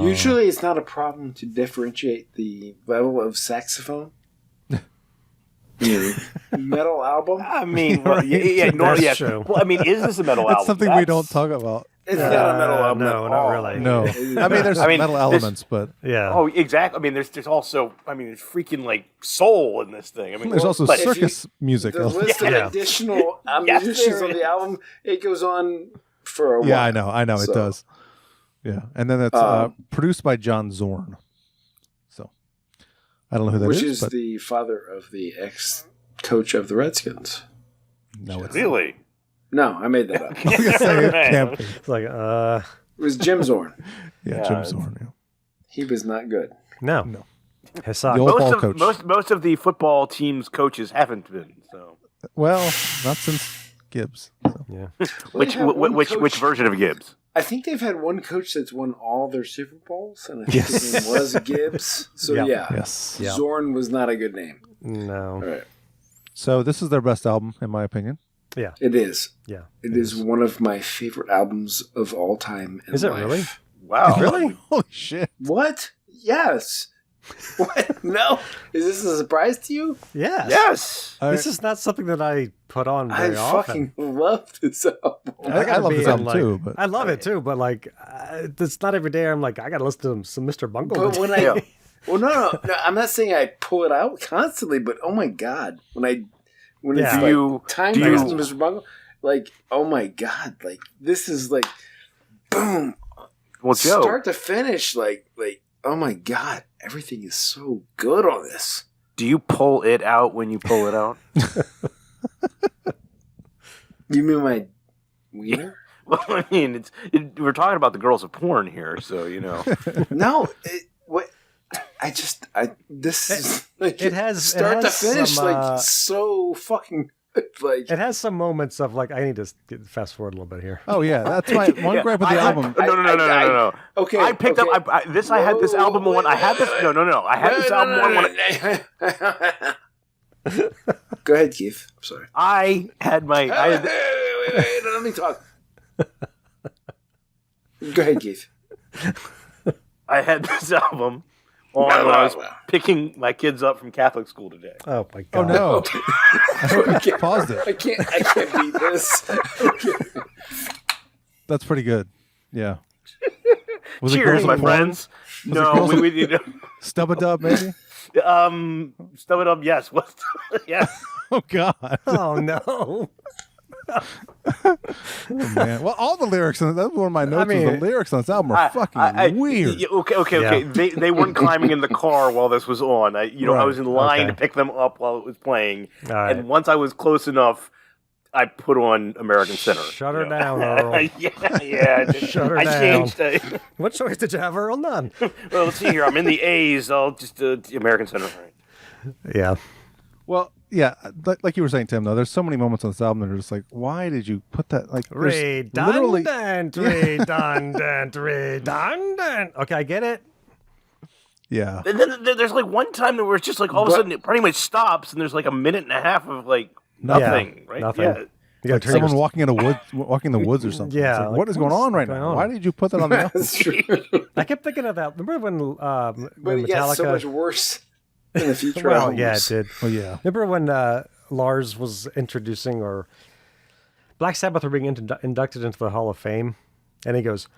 S1: Usually, it's not a problem to differentiate the level of saxophone. Metal album.
S12: I mean, well, yeah, true. Well, I mean, is this a metal album?
S11: That's something we don't talk about.
S1: It's not a metal album.
S8: No, not really.
S11: No, I mean, there's metal elements, but
S8: yeah.
S12: Oh, exactly. I mean, there's also, I mean, there's freaking like soul in this thing. I mean,
S11: there's also circus music.
S1: The list of additional musicians on the album, it goes on for a while.
S11: Yeah, I know, it does. Yeah, and then it's produced by John Zorn. So I don't know who that is.
S1: Which is the father of the ex-coach of the Redskins.
S11: No, it's
S12: really.
S1: No, I made that up.
S8: It's like,
S1: it was Jim Zorn.
S11: Yeah, Jim Zorn. Yeah.
S1: He was not good.
S8: No.
S12: Most of the football team's coaches haven't been. So.
S11: Well, not since Gibbs. So.
S8: Yeah.
S12: Which version of Gibbs?
S1: I think they've had one coach that's won all their Super Bowls, and I think his name was Gibbs. So Zorn was not a good name.
S8: No.
S1: All right.
S11: So this is their best album, in my opinion.
S8: Yeah.
S1: It is.
S8: Yeah.
S1: It is one of my favorite albums of all time.
S8: Is it really?
S12: Wow.
S8: Really?
S11: Holy shit.
S1: What? Yes. What? No? Is this a surprise to you?
S8: Yes.
S12: Yes.
S8: This is not something that I put on very often.
S1: I fucking love this album.
S11: I love this album too. But
S8: I love it too, but like, it's not every day I'm like, I got to listen to some Mr. Bungle.
S1: But when well, no, I'm not saying I pull it out constantly, but oh my God, when it's like time to listen to Mr. Bungle, like, oh my God, like, this is like, boom.
S12: Well, Joe.
S1: Start to finish, like, oh my God, everything is so good on this.
S12: Do you pull it out when you pull it out?
S1: You mean my wiener?
S12: Well, I mean, we're talking about the girls of porn here, so you know.
S1: No, this is like
S8: it has
S1: start to finish
S8: some,
S1: like so fucking like.
S8: It has some moments of like I need to fast forward a little bit here.
S11: Oh yeah, that's my one gripe with the album.
S12: No.
S1: Okay,
S12: I picked up. I had this album on. I had this. No. I had this album on.
S1: Go ahead, Keith. I'm sorry.
S12: I had my.
S1: Wait, let me talk. Go ahead, Keith.
S12: I had this album on when I was picking my kids up from Catholic school today.
S8: Oh my God!
S11: Oh no!
S1: I
S11: paused it.
S1: I can't beat this.
S11: That's pretty good. Yeah. Was
S12: Cheers, my friends. No, we did.
S11: Stub-a-dub, maybe.
S12: Stub-a-dub, yes. Yes.
S11: Oh God.
S8: Oh no.
S11: Oh, man. Well, all the lyrics, and that's one of my notes. The lyrics on this album are fucking weird.
S12: Okay. They weren't climbing in the car while this was on. I was in line to pick them up while it was playing, and once I was close enough, I put on American Sinner.
S8: Shut her down, Earl.
S12: yeah.
S8: Shut her down.
S12: I changed it.
S8: What choice did you have, Earl? None.
S12: Well, let's see here. I'm in the A's. I'll just American Sinner. Right.
S8: Yeah.
S11: Well, yeah, like you were saying, Tim, though, there's so many moments on this album that are just like, why did you put that? Like,
S8: redundant. Okay, I get it.
S11: Yeah.
S12: And then there's like one time where it's just like all of a sudden it pretty much stops and there's like a minute and a half of like nothing, right?
S8: Nothing.
S12: Yeah.
S11: You got someone walking in the woods or something.
S8: Yeah.
S11: Like, what is going on right now? Why did you put that on the album?
S1: That's true.
S8: I kept thinking of that. Remember when
S1: But it
S8: Metallica?
S1: got so much worse in the future.
S8: Well, yeah, it did.
S11: Oh yeah.
S8: Remember when Lars was introducing, or Black Sabbath were being inducted into the Hall of Fame, and he goes,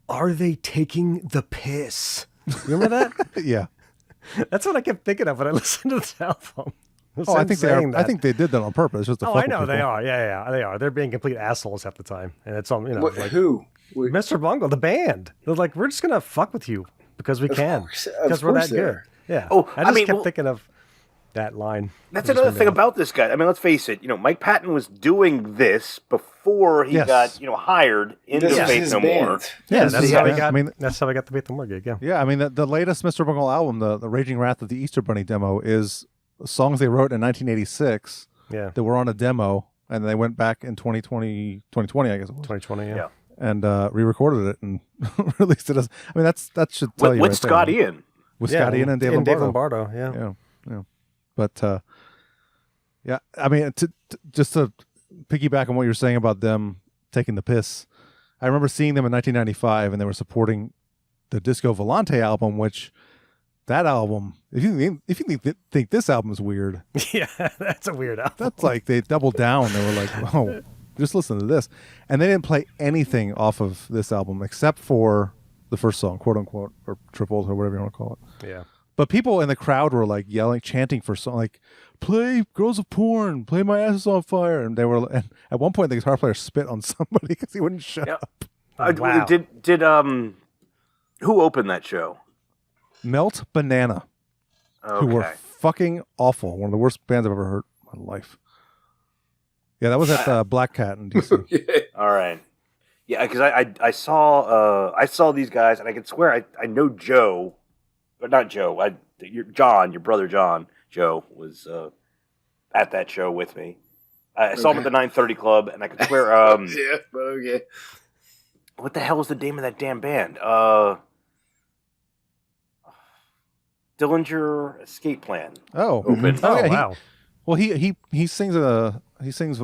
S8: "Are they taking the piss?" Remember that?
S11: Yeah.
S8: That's what I kept thinking of when I listened to this album.
S11: I think they are. I think they did that on purpose. Just to fuck
S8: I know
S11: with
S8: they
S11: people.
S8: are. Yeah, they are. They're being complete assholes half the time, and it's all
S1: What, like who?
S8: Mr. Bungle, the band. They're like, we're just gonna fuck with you because we can, because we're that good. Yeah.
S12: Oh,
S8: I just kept thinking of that line.
S12: That's another thing about this guy. I mean, let's face it. Mike Patton was doing this before he got hired into Faith No More.
S8: Yeah, that's how he got. That's how I got the Faith No More gig. Yeah.
S11: Yeah, I mean, the latest Mr. Bungle album, the Raging Wrath of the Easter Bunny demo, is songs they wrote in 1986.
S8: Yeah.
S11: That were on a demo, and they went back in 2020, I guess it was.
S8: 2020, yeah.
S11: And re-recorded it and released it as. I mean, that should tell you.
S12: With Scott Ian.
S11: With Scott Ian and Dave Lombardo.
S8: Yeah.
S11: But Yeah, I mean, just to piggyback on what you're saying about them taking the piss, I remember seeing them in 1995, and they were supporting the Disco Volante album, which that album, if you think this album is weird,
S8: Yeah, that's a weird album.
S11: that's like they doubled down. They were like, "Oh, just listen to this," and they didn't play anything off of this album except for the first song, quote unquote, or tripled, or whatever you want to call it.
S8: Yeah.
S11: But people in the crowd were like yelling, chanting for song, like "Play Girls of Porn," "Play My Ass Is on Fire," and they were. And at one point, the guitar player spit on somebody because he wouldn't shut up.
S8: Wow.
S12: Did who opened that show?
S11: Melt Banana, who were fucking awful. One of the worst bands I've ever heard in my life. Yeah, that was at Black Cat in DC.
S12: All right. Yeah, because I saw these guys, and I can swear I know Joe, but not Joe. Your brother John, Joe was at that show with me. I saw him at the 930 Club, and I could swear.
S1: Yeah, but okay.
S12: What the hell is the name of that damn band? Dillinger Escape Plan.
S11: Oh,
S12: opened.
S8: Oh,
S11: yeah,
S8: wow.
S11: Well, he sings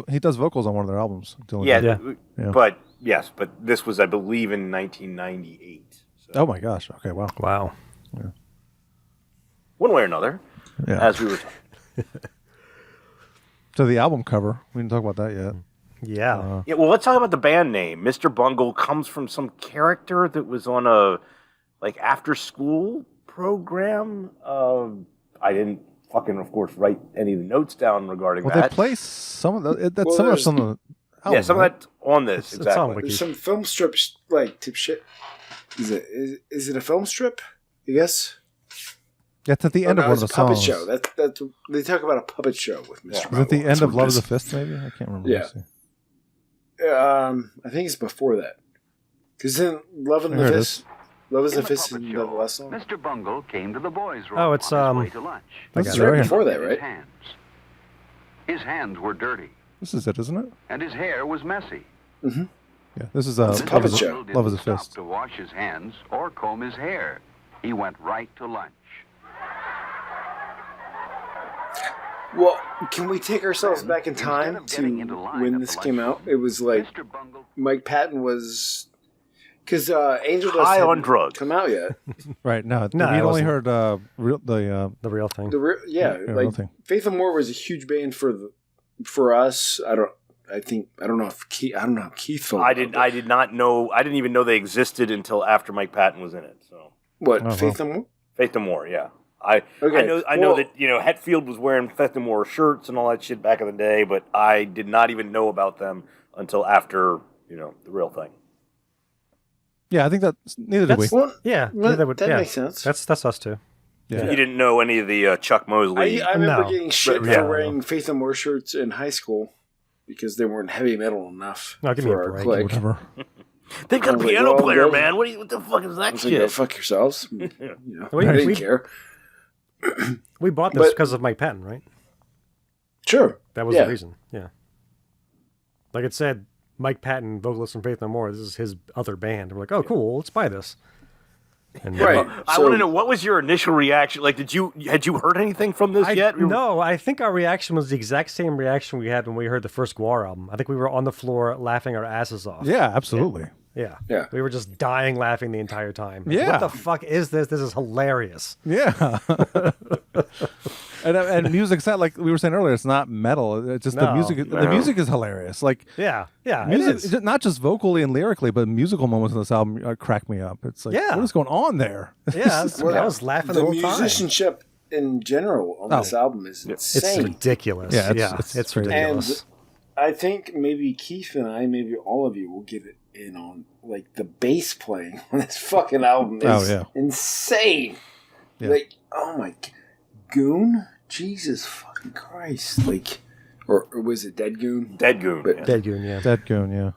S11: he does vocals on one of their albums. Dylan.
S12: Yeah. But this was, I believe, in 1998. So.
S11: Oh my gosh. Okay. Wow.
S8: Wow.
S11: Yeah.
S12: One way or another, as we were talking.
S11: So the album cover, we didn't talk about that yet.
S8: Yeah.
S12: Yeah. Well, let's talk about the band name. Mr. Bungle comes from some character that was on a after school program. I didn't fucking, of course, write any of the notes down regarding
S11: Well,
S12: that.
S11: they play some of the. That's
S1: Well,
S11: some of
S1: there's-
S11: some of the.
S12: Yeah,
S11: album,
S12: some
S11: right?
S12: of that on this.
S8: It's
S12: exactly.
S8: on Wiki.
S1: There's some film strips tip shit. Is it a film strip? I guess.
S11: That's at the end of one of the
S1: puppet
S11: songs.
S1: show. That's they talk about a puppet show with Mr.
S11: Is it
S1: Bungle.
S11: the end
S1: That's
S11: of
S1: what
S11: Love
S1: it
S11: is a
S1: is.
S11: Fist? Maybe I can't remember.
S1: Yeah.
S11: Let's see.
S1: I think it's before that. Because then Love and the
S11: Here it
S1: Fist. Love is the Fist in the last song.
S13: Mr. Bungle came to the boys' room
S8: Oh, it's
S13: on his way to lunch.
S11: This
S1: It's
S11: is
S1: right
S11: right here.
S1: before that,
S13: His
S1: right?
S13: hands. His hands were dirty,
S11: This is it, isn't it?
S13: and his hair was messy.
S1: Mm-hmm.
S11: Yeah. This is
S1: It's a
S11: Love
S1: puppet
S11: is
S1: show.
S11: Love is a
S13: Didn't
S11: Fist.
S13: stop to wash his hands or comb his hair. He went right to lunch.
S1: Well, can we take ourselves back in
S13: Instead
S1: time
S13: of getting
S1: to
S13: into line
S1: when
S13: at
S1: this
S13: the
S1: came
S13: lunch
S1: out? It was like
S13: Mr. Bungle
S1: Mike Patton was because Angel Dust
S12: High on
S1: hadn't
S12: drugs.
S1: come out yet.
S11: Right. No.
S8: No,
S11: we
S8: it
S11: only
S8: wasn't.
S11: heard
S8: The real thing.
S1: Yeah,
S11: real
S1: like
S11: thing.
S1: Faith No More was a huge band for us. I don't know if Keith. I don't know how Keith felt.
S12: I
S1: about
S12: did not know. I didn't even know they existed until after Mike Patton was in it. So
S1: what
S11: Oh,
S1: Faith No More.
S12: Faith No More, yeah. I
S1: Okay,
S12: know
S1: well-
S12: that Hetfield was wearing Faith No More shirts and all that shit back in the day, but I did not even know about them until after the real thing.
S11: Yeah, I think that neither did we.
S1: Well,
S8: Yeah.
S1: well,
S8: that would,
S1: that
S8: yeah.
S1: makes sense.
S8: That's us too.
S11: Yeah.
S12: You didn't know any of the Chuck Mosley.
S1: I remember
S8: No.
S1: getting shit
S12: Yeah.
S1: for wearing Faith No More shirts in high school because they weren't heavy metal enough
S8: No, give me
S1: for
S8: a
S1: our
S8: break.
S1: clique.
S11: Whatever.
S12: They've got a
S1: I was like,
S12: piano
S1: well,
S12: player,
S1: go-
S12: man. What the fuck is
S1: I
S12: that
S1: was like, go
S12: shit?
S1: fuck yourselves.
S8: We-
S1: I didn't
S8: we-
S1: care.
S8: We bought this
S1: But-
S8: because of Mike Patton, right?
S1: Sure.
S8: That was
S1: Yeah.
S8: the reason. Yeah. Like it said, Mike Patton, vocalist from Faith No More. This is his other band. And we're like, oh, cool. Let's buy this. And
S1: Right.
S12: I
S1: So-
S12: want to know, what was your initial reaction? Like, had you heard anything from this yet?
S8: No, I think our reaction was the exact same reaction we had when we heard the first Guar album. I think we were on the floor laughing our asses off.
S11: Yeah, absolutely.
S8: Yeah.
S1: Yeah.
S8: We were just dying laughing the entire time.
S11: Yeah.
S8: What the fuck is this? This is hilarious.
S11: Yeah. and music's not like we were saying earlier. It's not metal. It's just the
S8: No,
S11: music. The music is hilarious. Like
S8: Yeah. Yeah.
S11: music,
S8: It is.
S11: not just vocally and lyrically, but musical moments in this album crack me up. It's like,
S8: Yeah.
S11: what is going on there?
S8: Yeah.
S1: Well,
S8: I was laughing the
S1: the
S8: whole time.
S1: musicianship in general on this album is
S8: It's
S1: insane.
S8: ridiculous.
S11: Yeah,
S8: Yeah.
S11: it's
S8: It's
S11: crazy.
S8: ridiculous.
S1: I think maybe Keith and I, maybe all of you will get it in on like the bass playing on this fucking album is
S11: Oh, yeah.
S1: insane.
S11: Yeah.
S1: Like, oh my Goon? Jesus fucking Christ. Like or was it Dead Goon?
S12: Dead Goon.
S1: But-
S12: yeah.
S8: Dead Goon, yeah.
S11: Dead Goon, yeah.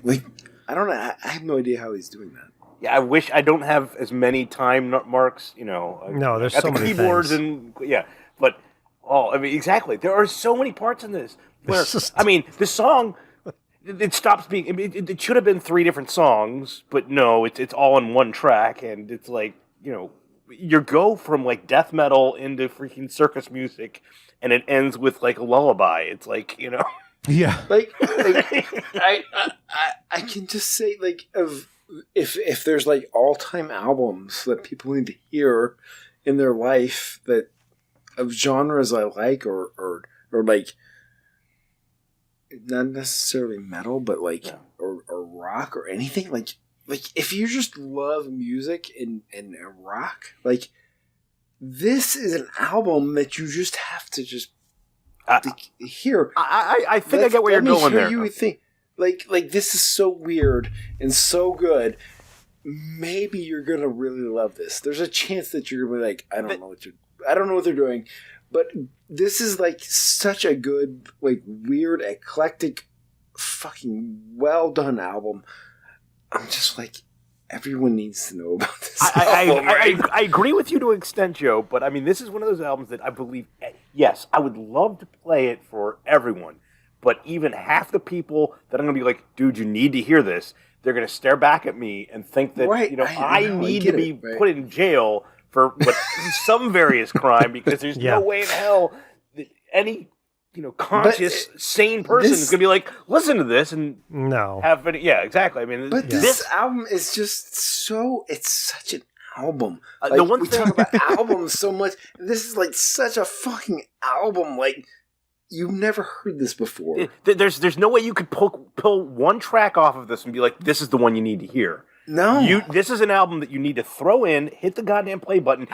S1: like I don't know. I have no idea how he's doing that.
S12: Yeah, I wish I don't have as many time marks,
S8: No, there's
S12: at
S8: so
S12: the
S8: many
S12: keyboards
S8: things.
S12: and yeah, but I mean, exactly. There are so many parts in this. Where
S8: It's just-
S12: I mean, the song it stops being. I mean, it should have been 3 different songs, but no, it's all in one track, and it's like you go from like death metal into freaking circus music, and it ends with like a lullaby. It's like, you know,
S11: yeah.
S1: Like I can just say like if there's like all time albums that people need to hear in their life that of genres I like or like not necessarily metal, but like or rock or anything like if you just love music and rock, like this is an album that you just have to just hear.
S12: I think I get where you're going there.
S1: You think like this is so weird and so good. Maybe you're gonna really love this. There's a chance that you're gonna be like, I don't know what they're doing, but this is like such a good, like weird, eclectic, fucking well done album. I'm just like, everyone needs to know about this.
S12: I agree with you to an extent, Joe, but I mean, this is one of those albums that I believe, yes, I would love to play it for everyone, but even half the people that I'm going to be like, dude, you need to hear this, they're going to stare back at me and think that, I need to be put in jail for some various crime, because there's no way in hell that any conscious, sane person is going to be like, listen to this and have any. Yeah, exactly. I mean,
S1: but this album is just so. It's such an album. Like,
S12: the one
S1: we
S12: thing
S1: talk about albums so much. This is like such a fucking album. Like you've never heard this before.
S12: There's no way you could pull one track off of this and be like, this is the one you need to hear.
S1: No,
S12: this is an album that you need to throw in, hit the goddamn play button.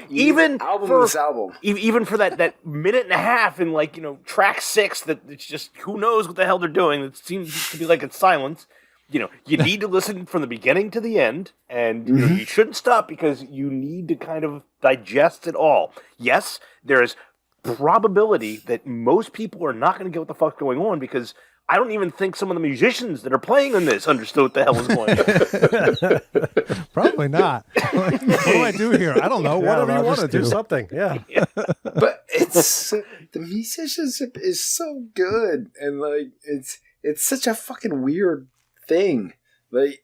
S1: Even for
S12: that minute and a half in track 6 that it's just who knows what the hell they're doing. It seems to be like it's silence. You need to listen from the beginning to the end, and you shouldn't stop because you need to kind of digest it all. Yes, there is probability that most people are not going to get what the fuck's going on, because I don't even think some of the musicians that are playing on this understood what the hell was going on.
S11: Probably not. What do I do here? I don't know. Whatever you want to do.
S8: Something. Yeah.
S1: But it's the musicianship is so good, and like it's such a fucking weird thing. Like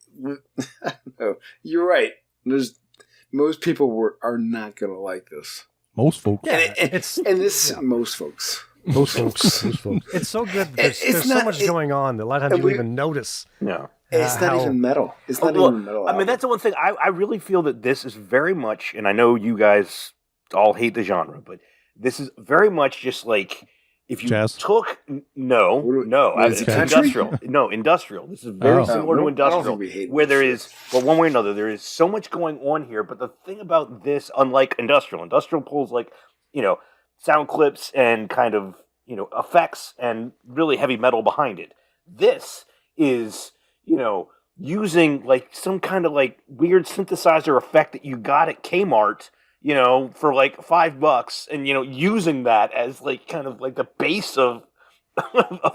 S1: I don't know. You're right. Most people are not gonna like this.
S11: Most folks.
S1: Yeah, most folks.
S11: Most folks.
S8: It's so good. There's so much going on that a lot of times you don't even notice.
S12: No.
S1: It's not even metal. It's not even metal.
S12: I mean, that's the one thing. I really feel that this is very much, and I know you guys all hate the genre, but this is very much just like if you took it's industrial. No, industrial. This is very similar to industrial,
S1: I don't think we hate
S12: where there is, well, one way or another, there is so much going on here. But the thing about this, unlike industrial pulls like sound clips and kind of effects and really heavy metal behind it. This is using like some kind of like weird synthesizer effect that you got at Kmart, for like $5, and using that as like kind of like the base of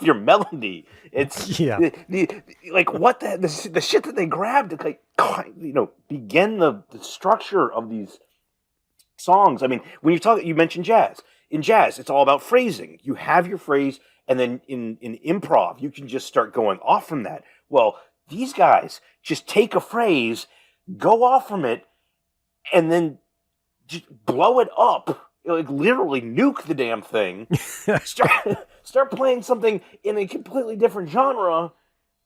S12: your melody. It's like what the shit that they grabbed to like begin the structure of these songs. I mean, when you mentioned jazz. In jazz, it's all about phrasing. You have your phrase, and then in improv, you can just start going off from that. Well, these guys just take a phrase, go off from it, and then just blow it up. Like literally nuke the damn thing. Start playing something in a completely different genre,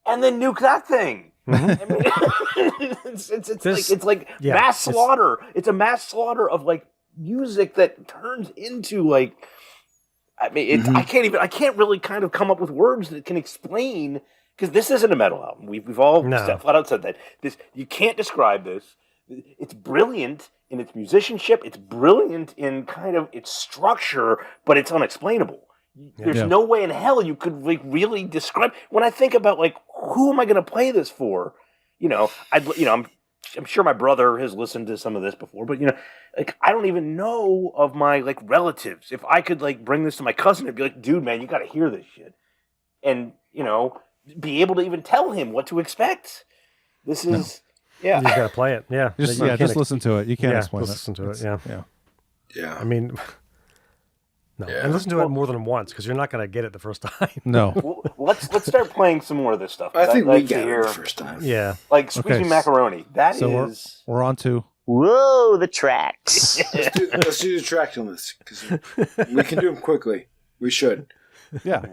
S12: and then nuke that thing. I mean, it's like mass slaughter. It's a mass slaughter of like music that turns into like, I mean, I can't really kind of come up with words that can explain, because this isn't a metal album. We've all flat out said that. You can't describe this. It's brilliant in its musicianship. It's brilliant in kind of its structure, but it's unexplainable. There's no way in hell you could like really describe. When I think about like, who am I going to play this for? I'm sure my brother has listened to some of this before, but like I don't even know of my like relatives. If I could like bring this to my cousin and be like, dude, man, you got to hear this shit, and be able to even tell him what to expect. This is
S8: you got to play it. Yeah,
S11: just listen to it. You can't explain it.
S8: Listen to it.
S1: Yeah.
S8: I mean. No, and listen to it more than once, because you're not going to get it the first time.
S11: No.
S12: Well, let's start playing some more of this stuff.
S1: I think we got it the first time.
S8: Yeah.
S12: Like Squeeze Me Macaroni. We're
S9: Whoa, the tracks.
S1: Let's do the tracks on this because we can do them quickly. We should.
S11: Yeah.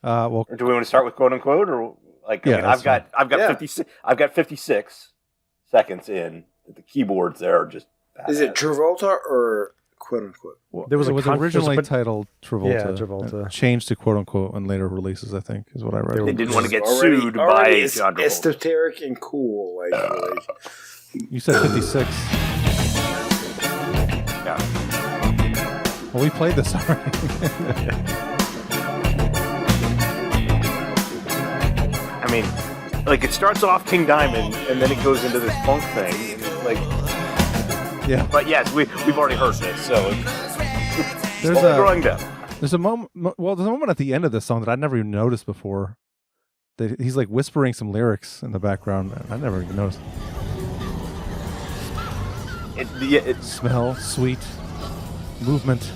S11: Well,
S12: do we want to start with quote unquote, or like?
S11: Yeah,
S12: I mean, I've got 56. I've got 56 seconds in. The keyboards there are just.
S1: Is it Travolta or quote unquote?
S11: Well,
S8: There was
S11: it was originally
S8: but-
S11: titled Travolta.
S8: Yeah, Travolta.
S11: Changed to quote unquote in later releases, I think, is what I read.
S12: They didn't want to get
S1: Already
S12: sued by John Travolta.
S1: esoteric and cool. Like
S11: You said 56.
S12: Yeah.
S11: Well, we played this already.
S12: I mean, like it starts off King Diamond, and then it goes into this funk thing. And it's like,
S11: yeah.
S12: But yes, we've already heard this, so
S11: There's
S12: only growing down.
S11: There's a moment. Well, there's a moment at the end of this song that I'd never even noticed before. That he's like whispering some lyrics in the background. I never even noticed.
S12: It
S11: smell, sweet, movement.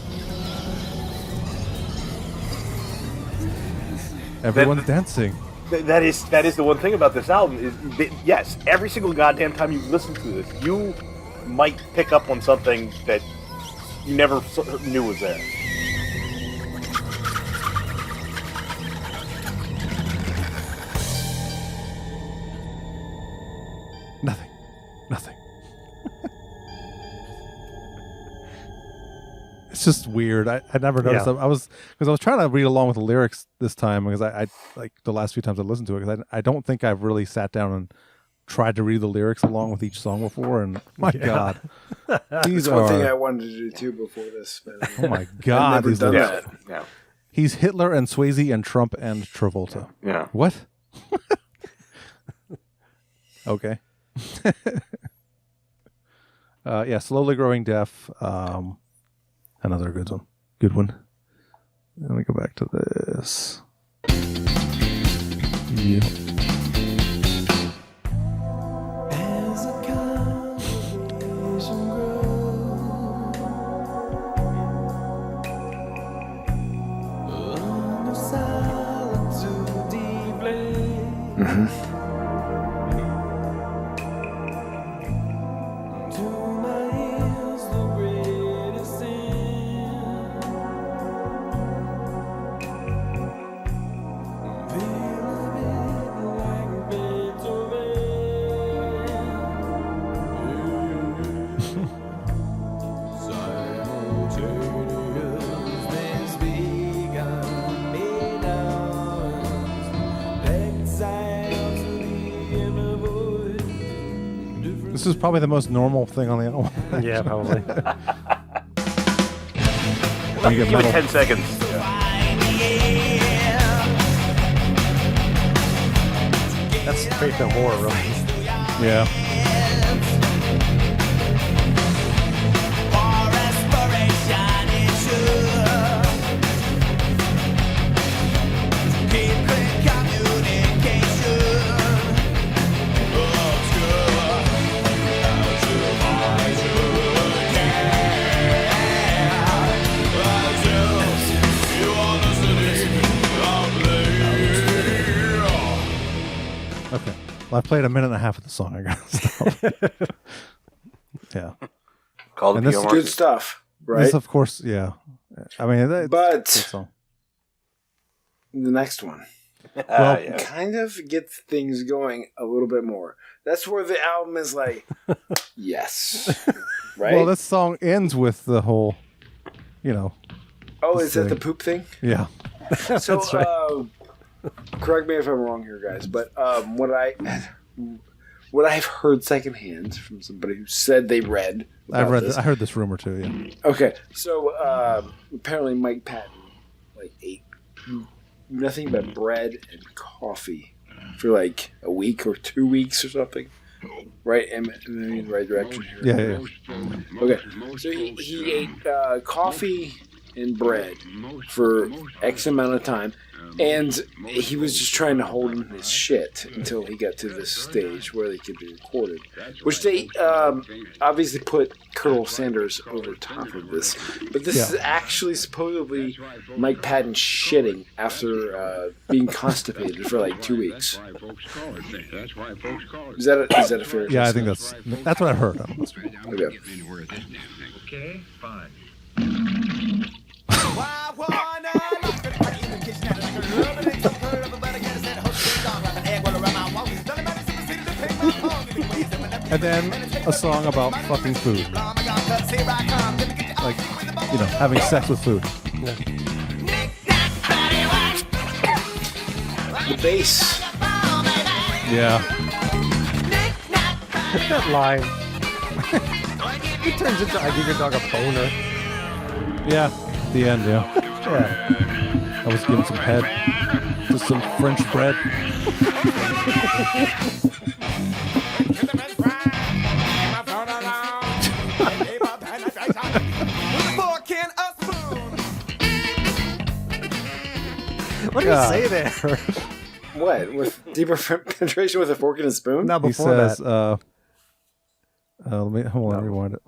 S11: Everyone's dancing.
S12: That is the one thing about this album is that, yes, every single goddamn time you listen to this, you might pick up on something that you never knew was there.
S11: Nothing. It's just weird. I never noticed that. I was trying to read along with the lyrics this time because I like the last few times I listened to it because I don't think I've really sat down and tried to read the lyrics along with each song before, and my God,
S1: these are one thing I wanted to do too before this. But
S11: oh my God,
S1: I've never done that.
S12: Yeah.
S11: He's Hitler and Swayze and Trump and Travolta.
S12: Yeah.
S11: What? Okay. Yeah, Slowly Growing Deaf. Another good one. Good one. Let me go back to this. Yeah. This is probably the most normal thing on the album.
S8: Yeah, probably.
S11: You get
S12: Give it
S11: metal.
S12: 10 seconds.
S8: That's Faith No More, really.
S11: Yeah. Okay. Well, I played a minute and a half of the song. I gotta stop. Yeah.
S12: Call the
S11: And this
S12: PO
S11: is
S12: mark.
S1: Good stuff, right?
S11: This, of course, yeah. I mean, it's
S1: But-
S11: a good song.
S1: The next one
S11: Well,
S12: yeah.
S1: kind of gets things going a little bit more. That's where the album is like, yes, right?
S11: Well, this song ends with the whole, you know.
S1: Oh, is that the
S11: thing.
S1: poop thing?
S11: Yeah.
S1: So,
S8: That's right.
S1: Correct me if I'm wrong here, guys, but what I've heard secondhand from somebody who said they read.
S11: I
S1: about
S11: read.
S1: this.
S11: I heard this rumor too. Yeah.
S1: Okay, so apparently Mike Patton like ate nothing but bread and coffee for like a week or 2 weeks or something. Right? Am I in the right direction here?
S11: Yeah.
S1: Okay, so he ate coffee and bread for X amount of time, and he was just trying to hold in his shit until he got to this stage where they could be recorded, which they obviously put Colonel Sanders over top of this. But this is actually supposedly Mike Patton shitting after being constipated for like 2 weeks. Is that a fair?
S11: Yeah, I think that's what I heard.
S1: Okay.
S10: Okay, fine.
S11: And then a song about fucking food. Like, having sex with food.
S1: Yeah. The bass.
S11: Yeah.
S8: That line. It turns into I give your dog a boner.
S11: Yeah, at the end, yeah. I was giving some head to some French bread.
S8: What did he say there?
S1: What? With deeper penetration with a fork and a spoon?
S8: No,
S11: He
S8: before
S11: says,
S8: that.
S11: hold on, rewind it.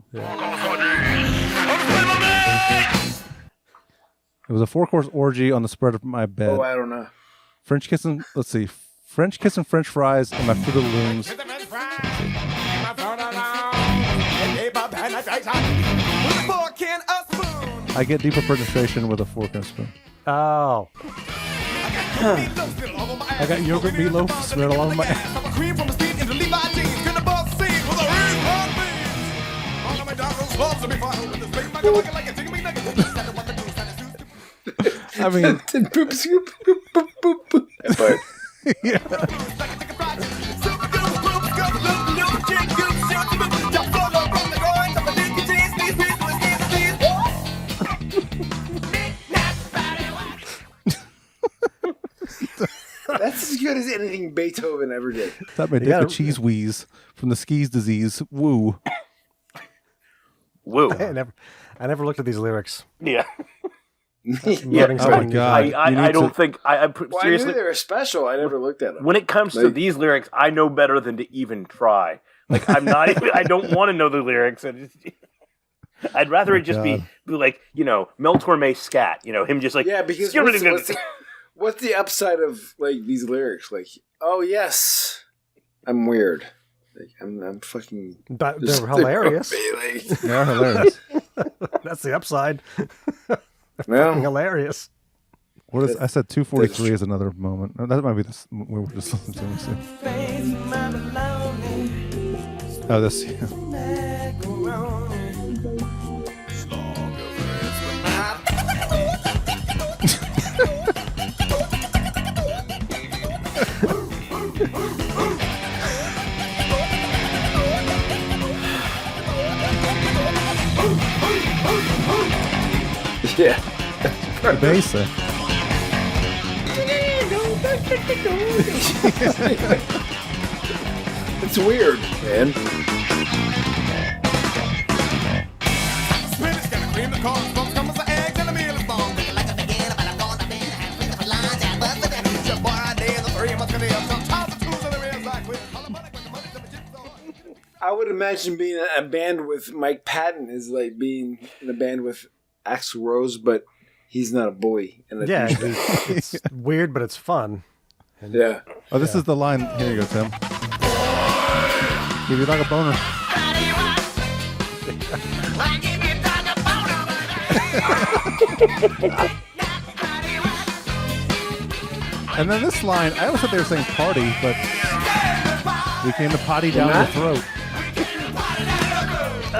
S11: It was a 4-course orgy on the spread of my bed.
S1: Oh, I don't know.
S11: French kissing, French kissing French fries and my Fruit of the Looms. I get deeper penetration with a fork and a spoon.
S8: Oh.
S11: I got yogurt meatloaf smeared all over my ass. I mean,
S1: That's as good as anything Beethoven ever did.
S11: That made the cheese wheeze from the skis disease. Woo.
S12: Woo.
S8: I never looked at these lyrics.
S12: Yeah.
S8: Yeah.
S11: Oh my God.
S12: I don't think
S1: Well,
S12: seriously.
S1: I knew they were special. I never looked at them.
S12: When it comes to these lyrics, I know better than to even try. Like I'm not. Even, I don't want to know the lyrics. I'd rather it just be like Mel Torme scat. Him just like
S1: because what's the upside of like these lyrics? Like, oh yes, I'm weird. Like, I'm fucking.
S8: But they're hilarious.
S11: They're hilarious.
S8: That's the upside.
S1: Well,
S8: hilarious.
S11: What is? I said 243 is another moment. That might be this. We were just listening to. Oh, this. Yeah.
S1: Yeah.
S11: Basic.
S1: It's weird, man. I would imagine being in a band with Mike Patton is like being in a band with Axl Rose, but he's not a bully.
S8: Yeah, it's weird, but it's fun.
S1: And yeah.
S11: Oh, this is the line. Here you go, Tim. Give your dog a boner. And then this line, I always thought they were saying party, but we came to potty down your throat.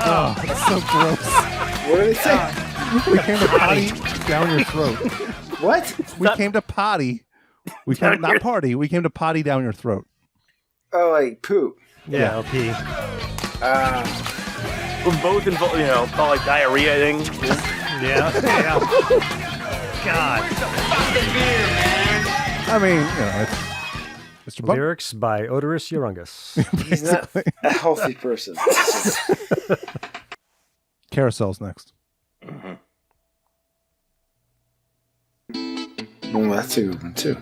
S11: Oh, that's so gross.
S1: What do they say?
S11: We came to potty down your throat.
S1: What?
S11: We came to potty. We came not party. We came to potty down your throat.
S1: Oh, like poop.
S8: Yeah, pee.
S12: We're both involved, call like diarrhea thing.
S8: Yeah. God.
S11: I mean, it's Mr. Bunk.
S8: Lyrics by Odorous Urungus.
S1: He's not a healthy person.
S11: Carousel's next.
S12: Mm-hmm.
S1: Oh, that's a good one too.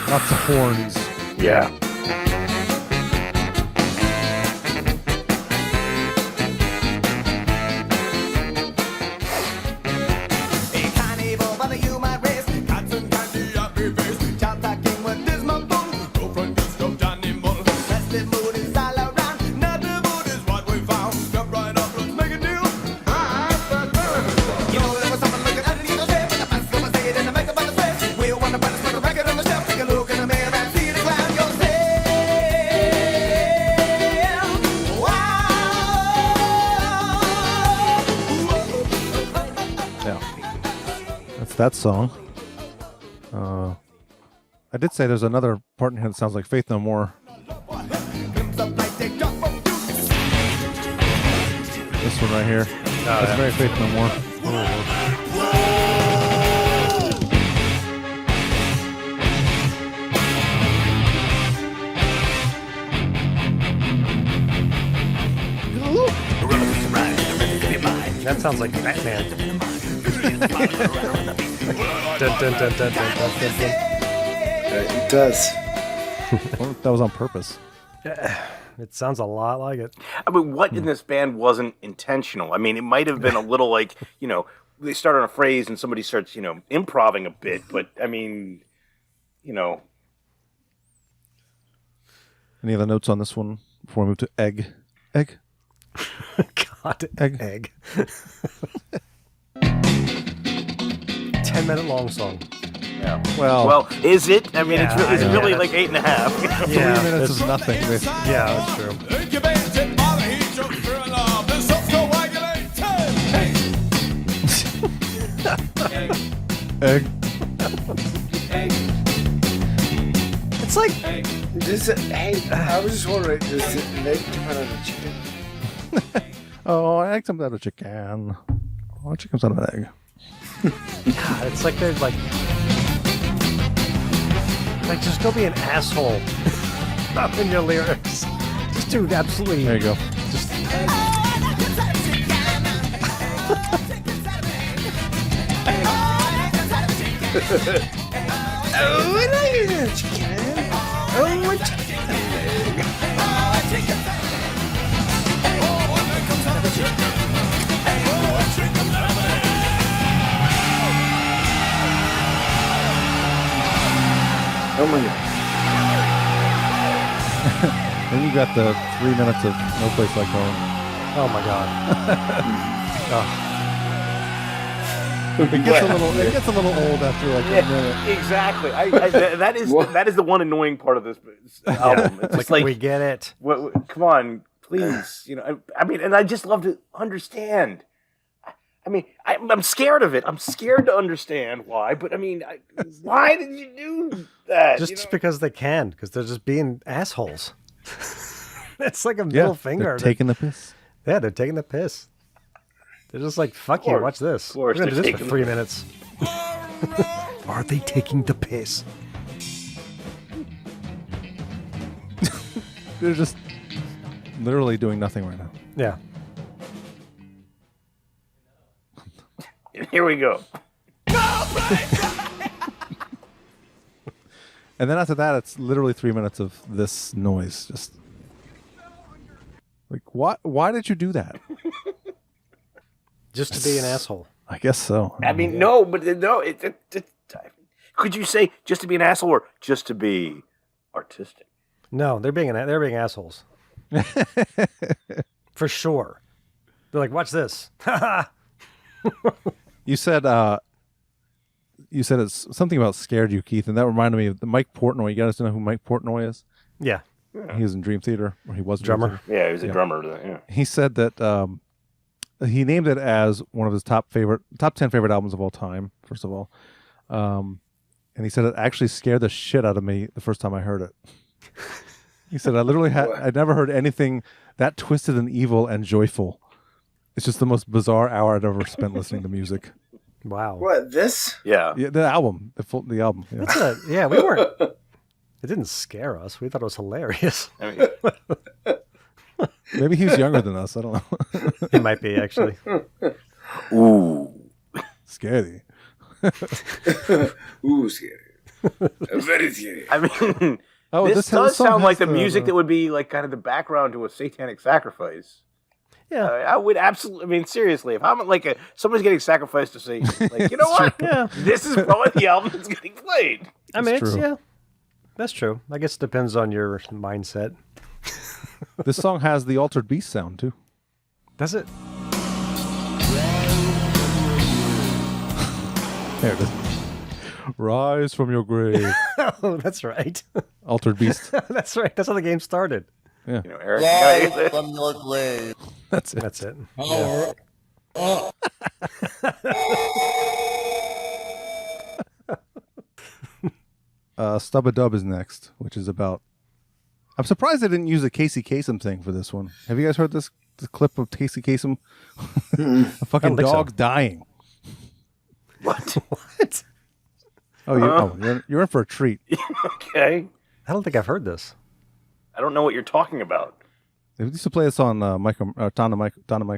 S11: Lots of horns.
S12: Yeah.
S11: That song. I did say there's another part in here that sounds like Faith No More. This one right here. That's very Faith No More.
S8: That sounds like Batman.
S1: It does.
S11: That was on purpose.
S8: It sounds a lot like it.
S12: I mean, what in this band wasn't intentional? I mean, it might have been a little like, they start on a phrase and somebody starts, improving a bit, but I mean,
S11: Any other notes on this one before we move to Egg? Egg?
S8: God,
S11: Egg.
S8: 10-minute long song.
S12: Yeah.
S11: Well,
S12: is it? I mean, it's really like 8.5.
S11: 3 minutes is nothing.
S8: Yeah, that's true.
S11: Egg.
S8: It's like,
S1: I was just wondering, does it make depend on the chicken?
S11: Oh, an egg comes out of chicken. Oh, chicken comes out of an egg.
S8: God, it's like they're like just go be an asshole. Not in your lyrics. Just do absolutely.
S11: There you go.
S8: Just.
S1: Oh, I like a chicken. Oh, a chicken. Oh my God.
S11: Then you got the 3 minutes of No Place Like Home.
S8: Oh my God.
S11: It gets a little old after like a minute.
S12: Exactly. That is the one annoying part of this album. It's just like
S8: we get it.
S12: Come on, please. I mean, and I just love to understand. I mean, I'm scared of it. I'm scared to understand why. But I mean, why did you do that?
S8: Just because they can, because they're just being assholes. It's like a middle finger.
S11: They're taking the piss.
S8: Yeah, they're taking the piss. They're just like, fuck you, watch this. We're going to do this for 3 minutes. Are they taking the piss?
S11: They're just literally doing nothing right now.
S8: Yeah.
S12: Here we go.
S11: And then after that, it's literally 3 minutes of this noise. Just like, why did you do that?
S8: Just to be an asshole.
S11: I guess so.
S12: I mean, no, but no. Could you say just to be an asshole or just to be artistic?
S8: No, they're being assholes. For sure. They're like, watch this.
S11: You said it's something about scared you, Keith, and that reminded me of the Mike Portnoy. You guys know who Mike Portnoy is?
S8: Yeah.
S11: He was in Dream Theater, or he was a
S12: drummer. Yeah, he was a drummer. Yeah.
S11: He said that he named it as one of his top 10 favorite albums of all time. First of all, and he said it actually scared the shit out of me the first time I heard it. He said I literally I'd never heard anything that twisted and evil and joyful. It's just the most bizarre hour I'd ever spent listening to music.
S8: Wow.
S1: What, this?
S12: Yeah.
S11: The album. The album. Yeah.
S8: We weren't. It didn't scare us. We thought it was hilarious.
S12: I mean,
S11: Maybe he's younger than us. I don't know.
S8: He might be, actually.
S12: Ooh.
S11: Scary.
S1: Ooh, scary. Very scary.
S12: I mean,
S11: Oh,
S12: this
S11: this
S12: does
S11: song
S12: sound
S11: has
S12: like the
S11: the-
S12: music that would be like kind of the background to a satanic sacrifice.
S8: Yeah.
S12: I would absolutely. I mean, seriously, if I'm like somebody's getting sacrificed to Satan, like, you know what?
S8: Yeah.
S12: This is probably the album that's getting played.
S8: I mean,
S11: That's true.
S8: yeah. That's true. I guess it depends on your mindset.
S11: This song has the Altered Beast sound too.
S8: Does it?
S11: There it is. Rise from your grave.
S8: Oh, that's right.
S11: Altered Beast.
S8: That's right. That's how the game started.
S11: Yeah.
S12: You know, Eric.
S10: Rise from your grave.
S11: That's it.
S8: That's it.
S10: Oh. Oh.
S11: Stubba Dub is next, which is about. I'm surprised they didn't use a Casey Kasem thing for this one. Have you guys heard this clip of Casey Kasem? A fucking dog dying.
S12: What?
S8: What?
S11: Oh, you're in for a treat.
S12: Okay.
S8: I don't think I've heard this.
S12: I don't know what you're talking about.
S11: They used to play this on Don and Mike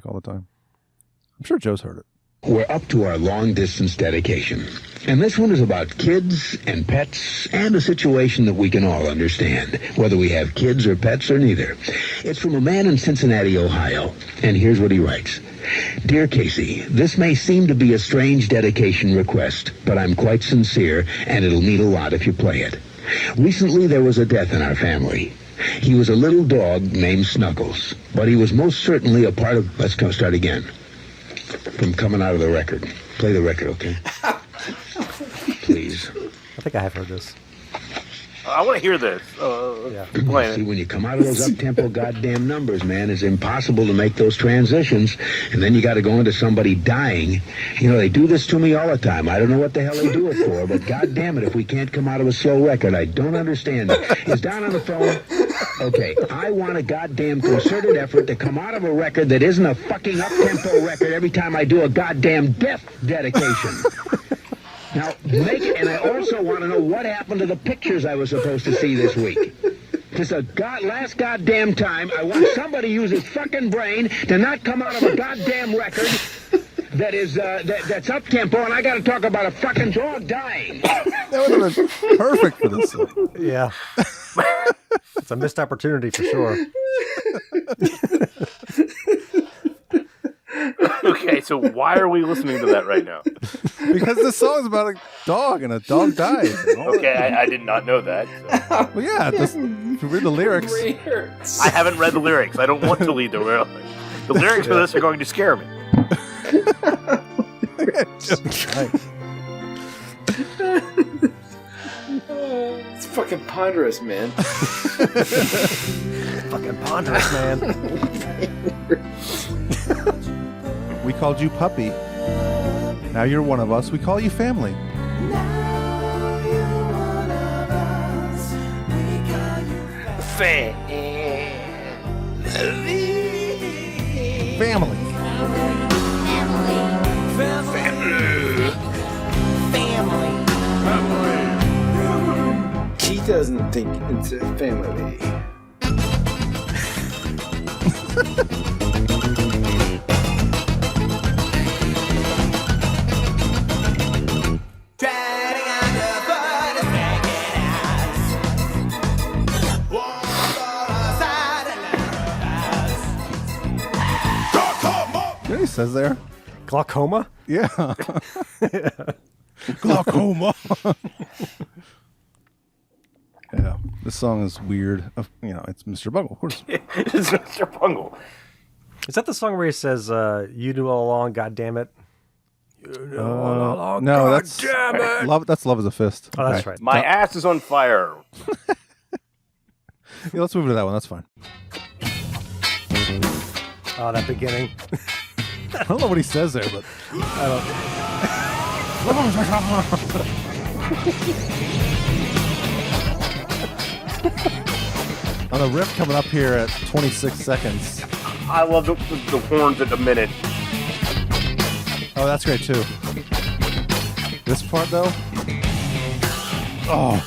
S11: all the time. I'm sure Joe's heard it.
S14: We're up to our long-distance dedication. And this one is about kids and pets and a situation that we can all understand, whether we have kids or pets or neither. It's from a man in Cincinnati, Ohio. And here's what he writes. Dear Casey, this may seem to be a strange dedication request, but I'm quite sincere, and it'll mean a lot if you play it. Recently, there was a death in our family. He was a little dog named Snuggles, but he was most certainly a part of... Let's start again. From coming out of the record. Play the record, okay? Please.
S8: I think I have heard this.
S12: I want to hear this.
S8: Yeah.
S14: See, when you come out of those up-tempo goddamn numbers, man, it's impossible to make those transitions. And then you got to go into somebody dying. You know, they do this to me all the time. I don't know what the hell they do it for, but goddamn it, if we can't come out of a slow record, I don't understand it. Is Don on the phone? Okay, I want a goddamn concerted effort to come out of a record that isn't a fucking up-tempo record every time I do a goddamn death dedication. Now, make it, and I also want to know what happened to the pictures I was supposed to see this week. Just last goddamn time, I want somebody to use his fucking brain to not come out of a goddamn record that is that's up tempo, and I got to talk about a fucking dog dying.
S11: That would have been perfect for this song.
S8: Yeah. It's a missed opportunity for sure.
S12: Okay, so why are we listening to that right now?
S11: Because the song's about a dog and a dog dies.
S12: Okay, I did not know that. So.
S11: Well, yeah, if you read the lyrics.
S12: I haven't read the lyrics. I don't want to read the lyrics. The lyrics for this are going to scare me.
S1: It's fucking ponderous, man.
S8: Fucking ponderous, man.
S11: We called you puppy. Now you're one of us. We call you family. Family.
S1: He doesn't think it's a family.
S11: You know what he says there?
S8: Glaucoma?
S11: Yeah. Glaucoma. Yeah, this song is weird. You know, it's Mr. Bungle, of course.
S12: It's Mr. Bungle.
S8: Is that the song where he says, you knew all along, God damn it?
S11: No,
S8: God
S11: that's
S8: damn it.
S11: Love. That's Love is a Fist.
S8: Oh, that's right.
S12: My ass is on fire.
S11: Yeah, let's move to that one. That's fine.
S8: Oh, that beginning.
S11: I don't know what he says there, but on the riff coming up here at 26 seconds.
S12: I love the horns at the minute.
S11: Oh, that's great too. This part though. Oh.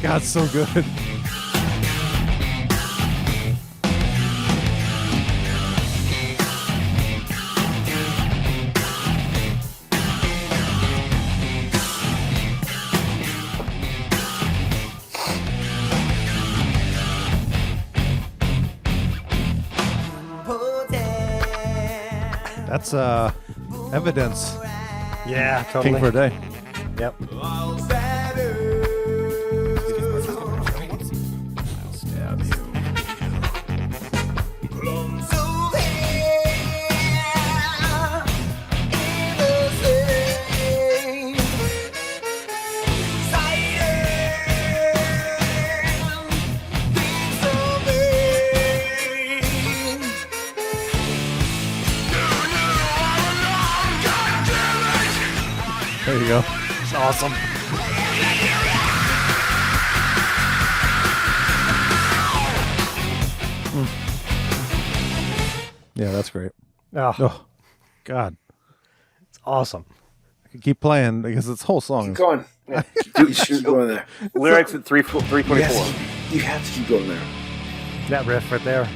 S11: God, so good. That's evidence.
S8: Yeah, totally.
S11: King for a day.
S8: Yep.
S11: There you go.
S8: It's awesome.
S11: Yeah, that's great.
S8: Oh,
S11: God.
S8: It's awesome.
S11: I can keep playing because this whole song.
S1: Keep going. Yeah. Keep going there.
S12: Lyrics at 324.
S1: Yes, you have to keep going there.
S8: That riff right there.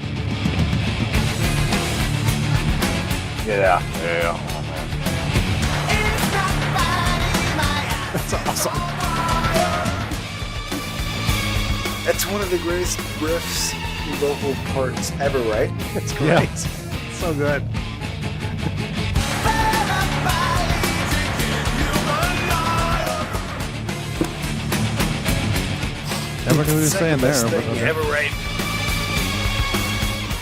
S12: Yeah.
S8: That's awesome.
S1: That's one of the greatest riffs, vocal parts ever, right?
S8: It's great.
S11: Yeah.
S8: So good.
S11: Never knew what he was saying there.
S1: Second best thing ever, right?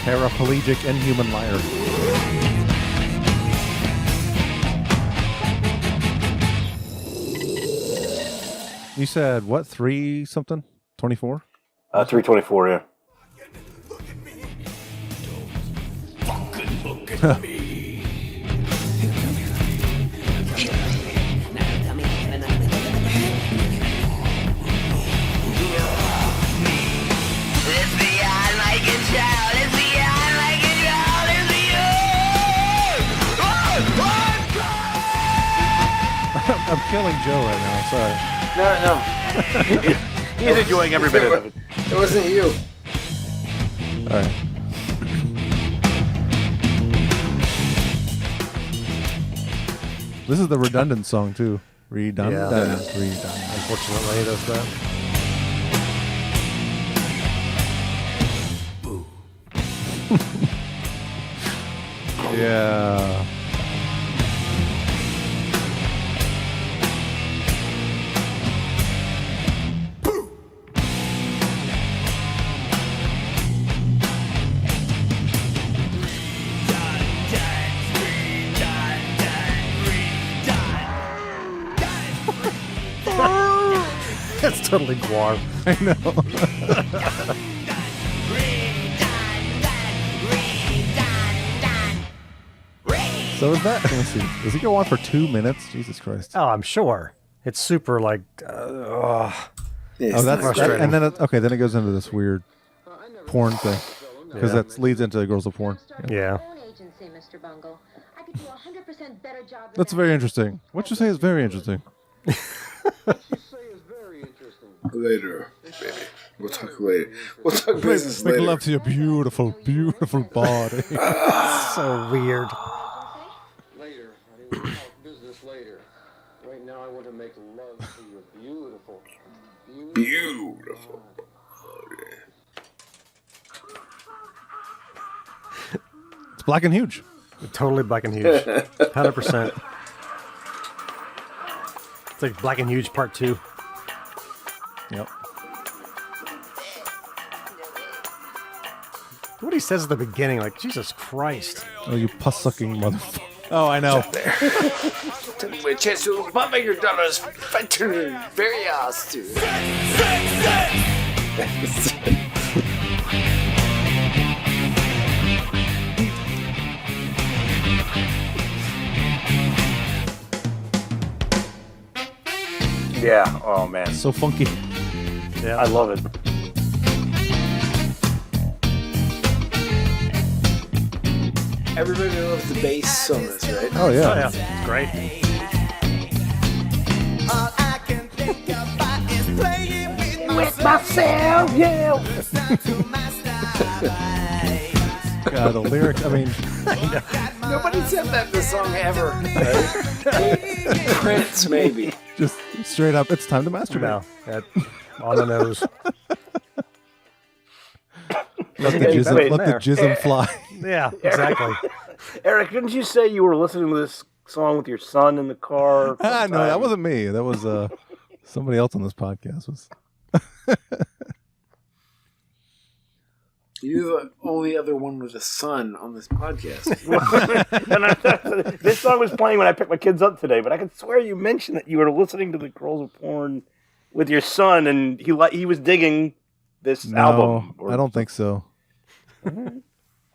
S11: Paraplegic inhuman liar. You said what? 3 something? 24?
S12: 324. Yeah.
S11: I'm killing Joe right now. Sorry.
S1: No.
S12: He's enjoying every bit of it.
S1: It wasn't you.
S11: All right. This is the redundant song too. Redundant.
S8: Yeah.
S11: Redundant.
S8: Unfortunately, that's that.
S11: Yeah.
S8: It's totally Guar.
S11: I know. So is that? Let me see. Does it go on for 2 minutes? Jesus Christ.
S8: Oh, I'm sure. It's super like.
S11: Oh, that's
S8: frustrating.
S11: and then then it goes into this weird porn thing because that leads into Girls of Porn.
S8: Yeah.
S11: That's very interesting. What you say is very interesting.
S1: Later, baby. We'll talk later. We'll talk business
S11: Make
S1: later.
S11: love to your beautiful, beautiful body.
S8: So weird.
S15: Later. I will talk business later. Right now, I want to make love to your beautiful,
S1: Beautiful.
S11: It's black and huge.
S8: Totally Black and Huge. 100%. It's like Black and Huge Part 2.
S11: Yep.
S8: What he says at the beginning, like, Jesus Christ.
S11: Oh, you pus-sucking motherfucker. Oh, I know.
S1: Tell me my chance to $1,000,000 fighter various dude.
S12: Yeah. Oh man.
S11: So funky.
S12: Yeah. I love it.
S1: Everybody loves the bass on this, right?
S11: Oh, yeah.
S8: Oh, yeah. It's great.
S10: All I can think about is playing
S5: With myself, yeah.
S11: God, the lyrics, I mean...
S1: Nobody said that in the song ever. Right? Prince, maybe.
S11: Just straight up, it's time to masturbate.
S8: No, that, on the nose.
S11: Let the jism fly.
S8: Yeah, exactly.
S12: Eric, didn't you say you were listening to this song with your son in the car?
S11: No, that wasn't me. That was somebody else on this podcast. Was
S1: You're the only other one with a son on this podcast.
S12: This song was playing when I picked my kids up today, but I could swear you mentioned that you were listening to the Girls of Porn with your son, and he was digging this album.
S11: I don't think so.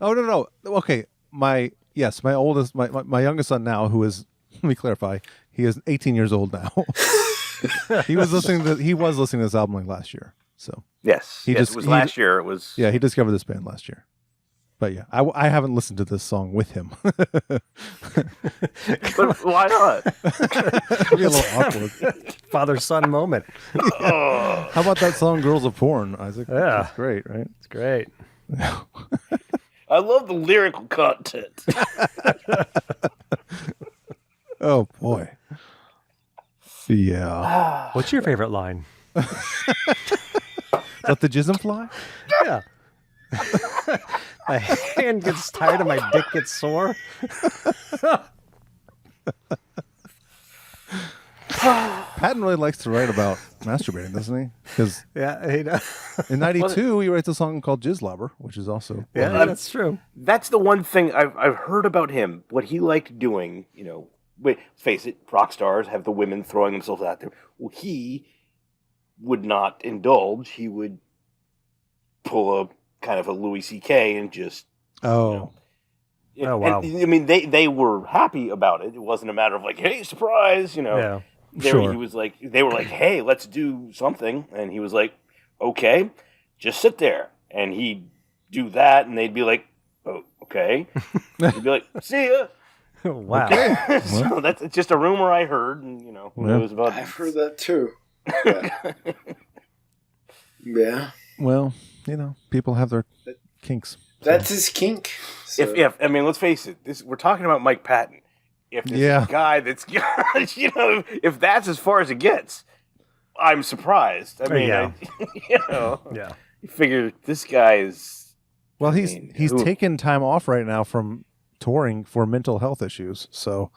S11: Oh no. Okay, my oldest, my youngest son now, who is, let me clarify, he is 18 years old now. He was listening to this album like last year. So
S12: yes, it was last year. It was
S11: he discovered this band last year. But yeah, I haven't listened to this song with him.
S12: But why not?
S11: It'd be a little awkward.
S8: Father-son moment.
S11: How about that song "Girls of Porn"? Isaac,
S8: yeah,
S11: it's great, right?
S8: It's great.
S12: I love the lyrical content.
S11: Oh boy. Yeah.
S8: What's your favorite line?
S11: Let the jism fly?
S8: Yeah. My hand gets tired and my dick gets sore.
S11: Patton really likes to write about masturbating, doesn't he? Because
S8: he does.
S11: In '92, he writes a song called "Jizzlobber," which is also
S8: that's true.
S12: That's the one thing I've heard about him. What he liked doing, face it, rock stars have the women throwing themselves out there. Well, he would not indulge. He would pull a kind of a Louis C.K. and just
S11: oh wow.
S12: And, I mean, they were happy about it. It wasn't a matter of like, hey, surprise,
S11: Yeah.
S12: Sure. He was like, they were like, hey, let's do something, and he was like, okay, just sit there, and he'd do that, and they'd be like, oh, okay, he'd be like, see ya.
S8: Wow.
S12: Okay. So that's just a rumor I heard, and it was about.
S1: I've heard that too. Yeah.
S11: Well, people have their kinks.
S1: That's his kink. So.
S12: If I mean, let's face it, we're talking about Mike Patton. If this guy that's if that's as far as it gets, I'm surprised. I mean, you figure this guy is.
S11: Well, he's taken time off right now from touring for mental health issues. So,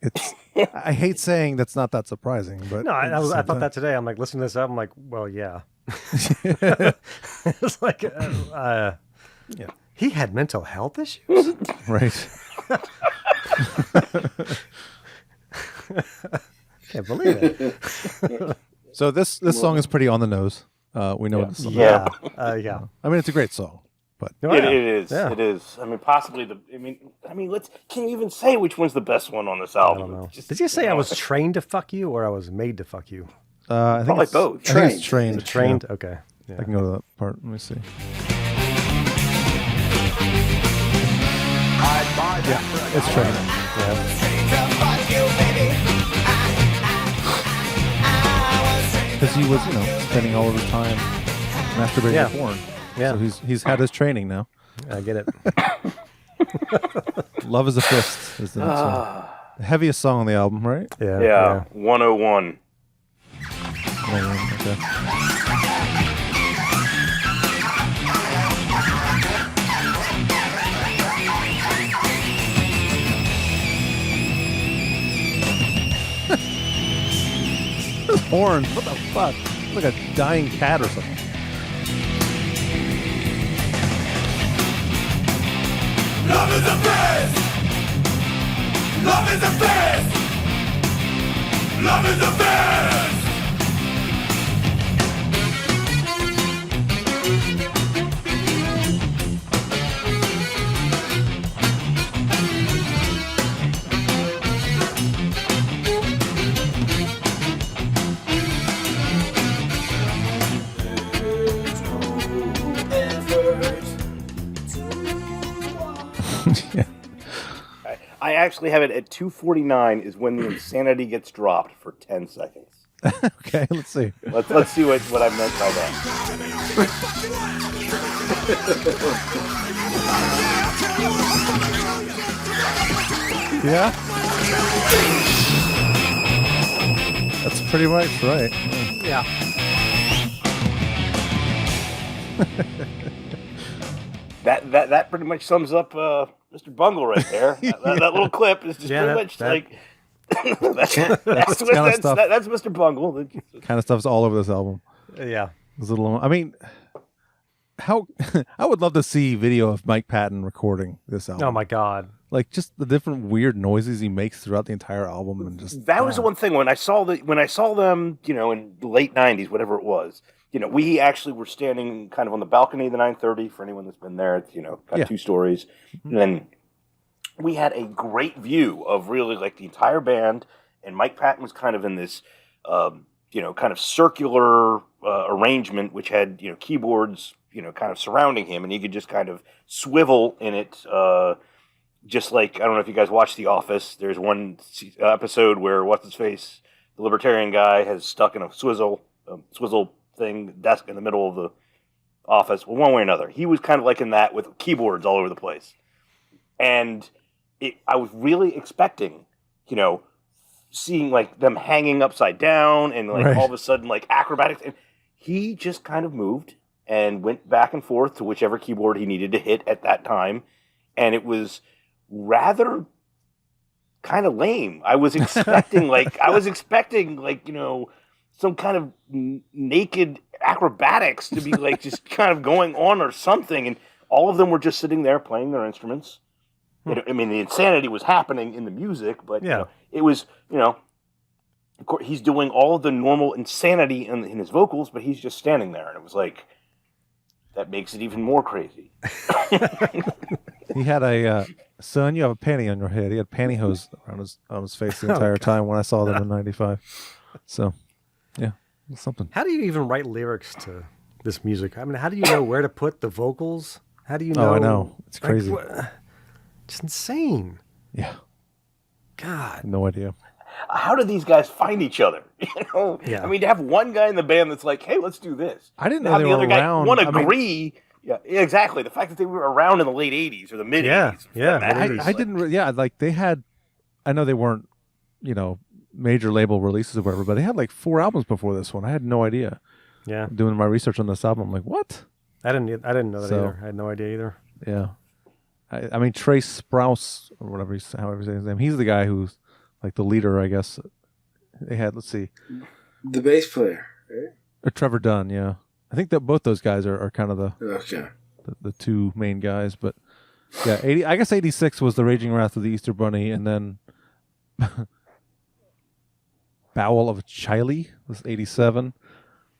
S11: it's. I hate saying that's not that surprising, but
S8: no, I thought that today. I'm like listening to this album, I'm like, well, yeah. It's like, he had mental health issues,
S11: right?
S8: Can't believe it.
S11: So this song is pretty on the nose. We know what this song is.
S8: Yeah.
S11: I mean, it's a great song, but
S12: it is. Yeah. It is. I mean, possibly can you even say which one's the best one on this album?
S8: I don't know. Did you say I was trained to fuck you or I was made to fuck you?
S11: I think
S12: probably both.
S11: I think it's trained.
S8: Trained?
S11: Yeah.
S8: Okay. Yeah.
S11: I can go to that part. Let me see. Yeah, it's trained. Because he was, spending all of his time masturbating to porn.
S8: Yeah.
S11: So he's had his training now.
S8: I get it.
S11: Love is a Fist is the next song. The heaviest song on the album, right?
S12: Yeah. 101.
S11: Okay. This horn, what the fuck? It's like a dying cat or something.
S10: Love is a fist! Love is a fist! Love is a fist!
S12: I actually have it at 2:49 is when the insanity gets dropped for 10 seconds.
S11: Okay, let's see.
S12: Let's see what I meant by that.
S11: Yeah? That's pretty much right.
S8: Yeah.
S12: That pretty much sums up Mr. Bungle right there. That little clip is just pretty much like that's Mr. Bungle.
S11: Kind of stuff's all over this album.
S8: Yeah.
S11: This little, I mean, how I would love to see video of Mike Patton recording this album.
S8: Oh my God.
S11: Like just the different weird noises he makes throughout the entire album, and just
S12: that was the one thing when I saw them, you know, in the late '90s, whatever it was. You know, we actually were standing kind of on the balcony of the 930. For anyone that's been there, it's, you know, got 2 stories, and then we had a great view of really like the entire band, and Mike Patton was kind of in this, you know, kind of circular arrangement, which had, you know, keyboards, you know, kind of surrounding him, and he could just kind of swivel in it. Just like, I don't know if you guys watch The Office. There's one episode where what's-his-face, the libertarian guy, has stuck in a swizzle thing, desk in the middle of the office. Well, one way or another. He was kind of like in that with keyboards all over the place. And I was really expecting, you know, seeing like them hanging upside down and like all of a sudden like acrobatics. And he just kind of moved and went back and forth to whichever keyboard he needed to hit at that time. And it was rather kind of lame. I was expecting like, you know, some kind of naked acrobatics to be like just kind of going on or something. And all of them were just sitting there playing their instruments. I mean, the insanity was happening in the music, but you know, it was, you know, of course, he's doing all of the normal insanity in his vocals, but he's just standing there. And it was like, that makes it even more crazy.
S11: He had a son. You have a panty on your head. He had pantyhose on his face the entire time when I saw them in '95. So, yeah, it's something.
S8: How do you even write lyrics to this music? I mean, how do you know where to put the vocals? How do you know?
S11: Oh, I know. It's crazy.
S8: It's insane.
S11: Yeah.
S8: God.
S11: No idea.
S12: How do these guys find each other? You know, I mean, to have one guy in the band that's like, "Hey, let's do this."
S11: I didn't know they were around.
S12: Want to agree? Yeah, exactly. The fact that they were around in the late '80s or the mid '80s.
S11: I didn't. Yeah, like they had. I know they weren't, you know, major label releases or whatever, but they had like 4 albums before this one. I had no idea.
S8: Yeah.
S11: Doing my research on this album, I'm like, what?
S8: I didn't know that either. I had no idea either.
S11: Yeah. I mean, Trace Sprouse or whatever however you say his name. He's the guy who's like the leader, I guess. They had, let's see,
S1: the bass player, right?
S11: Or Trevor Dunn. Yeah, I think that both those guys are kind of the 2 main guys. But yeah, I guess '86 was the Raging Wrath of the Easter Bunny, and then Bowel of Chile was '87.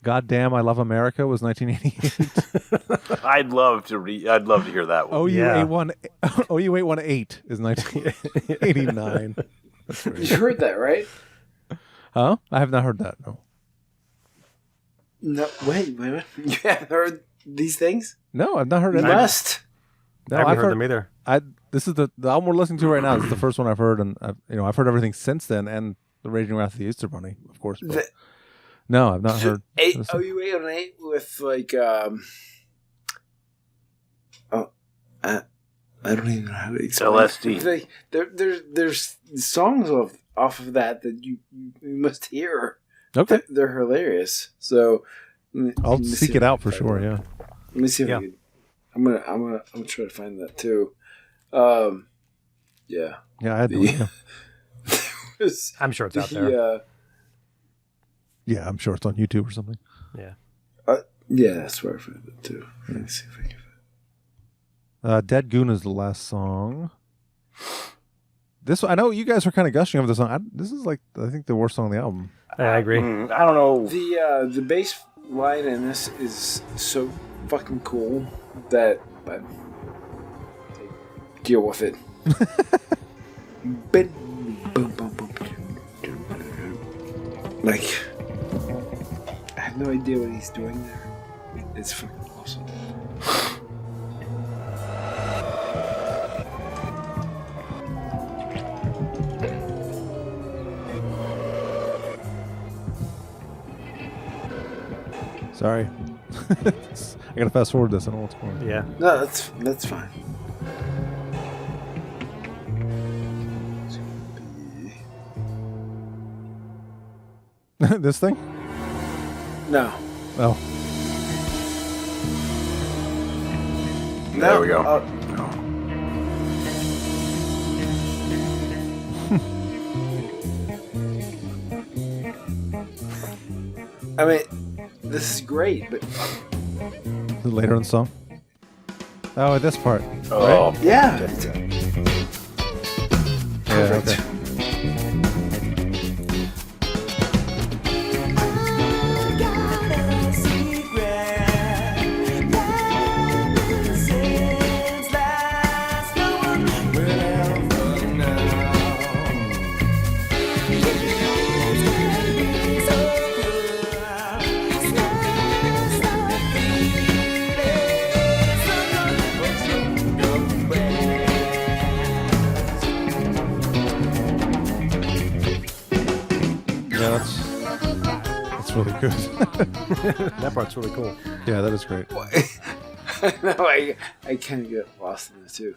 S11: Goddamn, I Love America was 1988.
S12: I'd love to hear that one.
S11: OU818 is 1989.
S1: You heard that, right?
S11: Huh? I have not heard that. No.
S1: No, wait. You haven't heard these things?
S11: No, I've not heard
S1: it.
S11: You
S1: must.
S8: No, I haven't heard them either.
S11: This is the album we're listening to right now. This is the first one I've heard, and I've heard everything since then, and the Raging Wrath of the Easter Bunny, of course. But no, I've not heard.
S1: OU818 with like I don't even know how to explain.
S12: LSD.
S1: Like, there's songs off of that you must hear.
S11: Okay,
S1: they're hilarious. So
S11: I'll seek it out for sure. Yeah.
S1: Let me see if I can. I'm gonna try to find that too. Yeah.
S11: Yeah, I had no idea.
S8: I'm sure it's out there.
S11: Yeah, I'm sure it's on YouTube or something.
S8: Yeah.
S1: Yeah, that's where I found it too. Let me see if I can find
S11: it. Dead Goon is the last song. This I know you guys were kind of gushing over this song. This is like I think the worst song on the album.
S8: Yeah, I agree.
S12: I don't know.
S1: The bass line in this is so fucking cool that I deal with it. Like, I have no idea what he's doing there. It's fucking awesome.
S11: Sorry. I gotta fast forward this. I don't know what's going on.
S8: Yeah.
S1: No, that's fine.
S11: This thing?
S1: No.
S11: Oh.
S12: There we go.
S1: I mean, this is great, but
S11: Later in the song. Oh, at this part.
S12: Oh,
S11: right?
S1: yeah.
S11: Yeah. Okay. Yeah, that's really good.
S8: That part's really cool.
S11: Yeah, that is great.
S1: No, I kind of get lost in it too.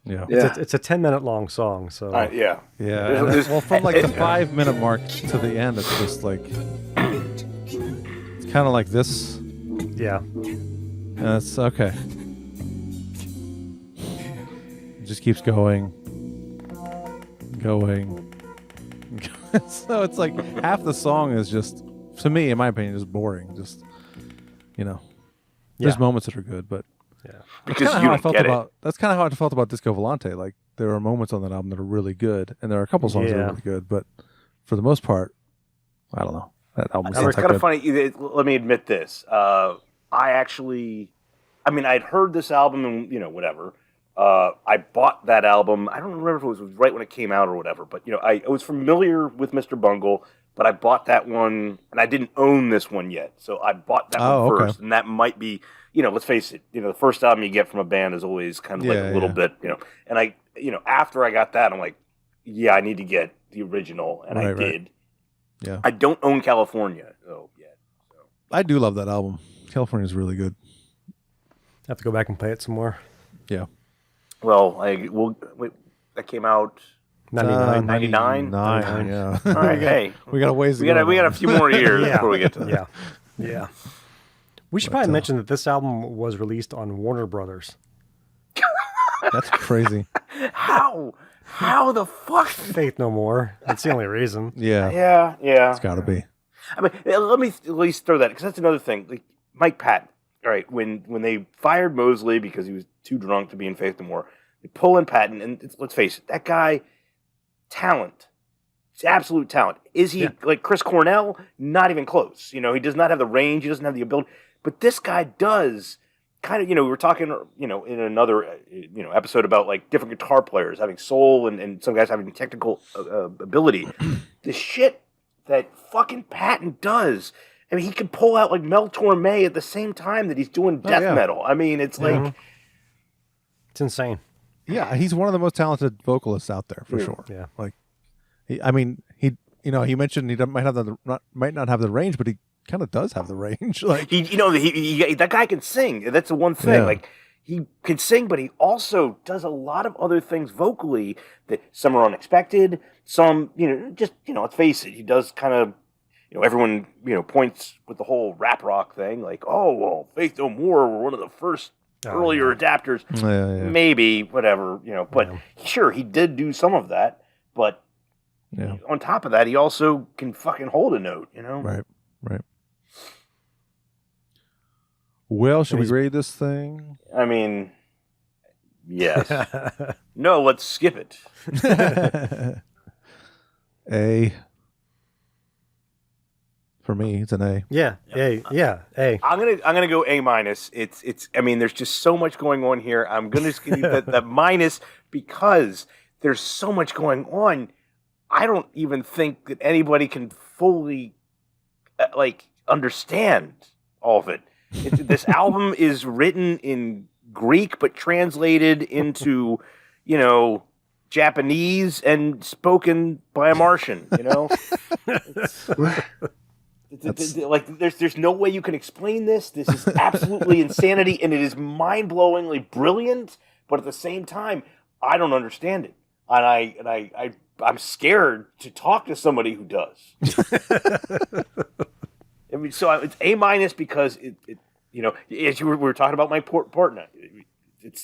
S11: Yeah.
S8: It's a 10-minute long song, so
S12: yeah.
S11: Yeah. And well, from like the 5-minute mark to the end, it's just like it's kind of like this.
S8: Yeah.
S11: And it's okay. It just keeps going. So it's like half the song is just, to me, in my opinion, just boring. Just, there's moments that are good, but
S12: because you don't get it.
S11: That's kind of how I felt about Disco Volante. Like there are moments on that album that are really good, and there are a couple songs that are really good, but for the most part, I don't know. That album's not
S12: It's
S11: that
S12: kind
S11: good.
S12: of funny. Let me admit this. I'd heard this album and whatever. I bought that album. I don't remember if it was right when it came out or whatever, but I was familiar with Mr. Bungle, but I bought that one and I didn't own this one yet. So I bought that one first, and that might be, let's face it, the first album you get from a band is always kind of like a little bit, and I, after I got that, I'm like, yeah, I need to get the original, and I did.
S11: Yeah.
S12: I don't own California though yet. So.
S11: I do love that album. California is really good.
S8: I have to go back and play it some more.
S11: Yeah.
S12: Well, that came out
S8: 99.
S12: 99?
S11: Yeah.
S12: All right, hey.
S11: We got a ways to go.
S12: We got a few more years before we get to that.
S8: Yeah. We should probably mention that this album was released on Warner Brothers.
S11: That's crazy.
S12: How the fuck?
S8: Faith No More. That's the only reason.
S12: Yeah.
S11: It's got to be.
S12: I mean, let me at least throw that, because that's another thing. Like Mike Patton, all right, when they fired Mosley because he was too drunk to be in Faith No More, they pull in Patton, and let's face it, that guy, talent. He's absolute talent. Is he like Chris Cornell? Not even close. He does not have the range. He doesn't have the ability. But this guy does. Kind of, we were talking, in another, episode about like different guitar players having soul and some guys having technical ability. The shit that fucking Patton does. I mean, he can pull out like Mel Torme at the same time that he's doing death metal. I mean, it's like...
S8: It's insane.
S11: Yeah, he's one of the most talented vocalists out there, for sure.
S8: Yeah.
S11: Like, he mentioned he might not have the range, but he kind of does have the range. Like
S12: he that guy can sing. That's the one thing.
S11: Yeah.
S12: Like, he can sing, but he also does a lot of other things vocally that some are unexpected. Some, let's face it, he does kind of, everyone, points with the whole rap rock thing, like, oh, well, Faith No More were one of the first earlier adapters.
S11: Yeah.
S12: Maybe, whatever, but sure, he did do some of that, but on top of that, he also can fucking hold a note,
S11: Right. Well, should we grade this thing?
S12: I mean, yes. No, let's skip it.
S11: A. For me, it's an A.
S8: Yeah. A.
S12: I'm gonna go A minus. It's. I mean, there's just so much going on here. I'm gonna just give you the minus because there's so much going on. I don't even think that anybody can fully understand all of it. This album is written in Greek but translated into, Japanese and spoken by a Martian. There's no way you can explain this. This is absolutely insanity, and it is mind-blowingly brilliant. But at the same time, I don't understand it, and I'm scared to talk to somebody who does. I mean, so it's A minus because it as we were talking about my partner,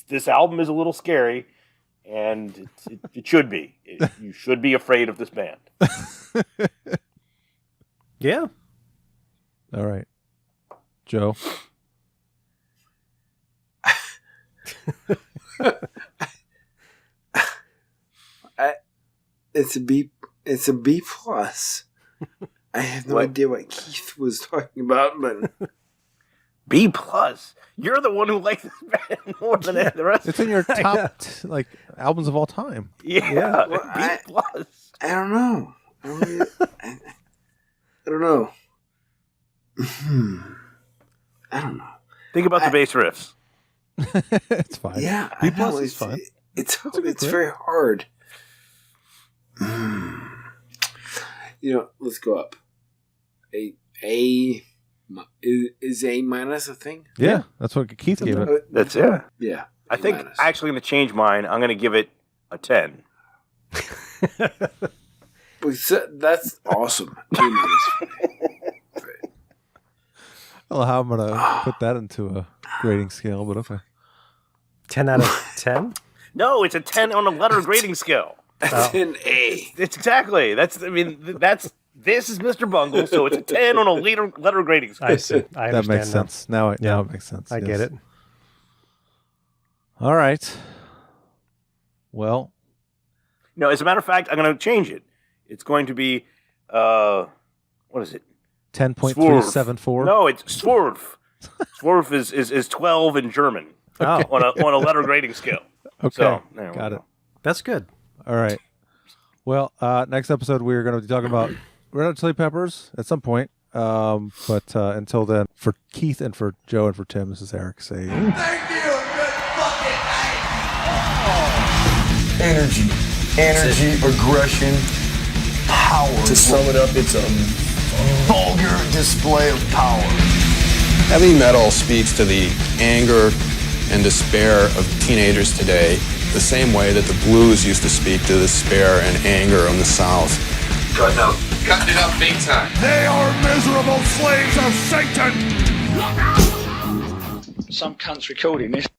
S12: this album is a little scary, and it should be. You should be afraid of this band.
S8: Yeah.
S11: All right. Joe?
S1: It's a B plus. I have no idea what Keith was talking about, but
S12: B plus. You're the one who likes this band more than the rest.
S11: It's in your top albums of all time.
S12: Yeah.
S1: Well,
S12: B plus.
S1: I don't know. I don't know. I don't know.
S12: Think about the bass riffs.
S11: It's fine.
S1: Yeah,
S11: B plus is fun.
S1: It's very hard. Let's go up. Is A minus a thing?
S11: Yeah, that's what Keith gave it.
S12: That's it.
S1: Yeah.
S12: I think I'm actually going to change mine. I'm going to give it a 10.
S1: That's awesome. A minus.
S11: Well, how I'm going to put that into a grading scale, but okay.
S8: 10 out of 10?
S12: No, it's a 10 on a letter grading scale.
S1: That's an A.
S12: It's exactly. This is Mr. Bungle, so it's a 10 on a letter grading scale.
S8: I see. I
S11: that makes
S8: understand
S11: sense. Now it makes sense.
S8: I get it.
S11: All right. Well.
S12: No, as a matter of fact, I'm going to change it. It's going to be, what is it?
S11: 10.374?
S12: No, it's Swerve. Swerve is 12 in German on a letter grading scale.
S11: Okay,
S12: so,
S11: got it.
S8: That's good.
S11: All right. Well, next episode we're going to be talking about Red Hot Chili Peppers at some point. But until then, for Keith and for Joe and for Tim, this is Eric saying...
S10: Thank you. Good fucking night.
S16: Energy, aggression, power. To sum it up, it's a vulgar display of power.
S17: Heavy metal speaks to the anger and despair of teenagers today, the same way that the blues used to speak to the despair and anger in the South.
S16: Cutting it up big time.
S10: They are miserable slaves of Satan.
S6: Some cunts recording this.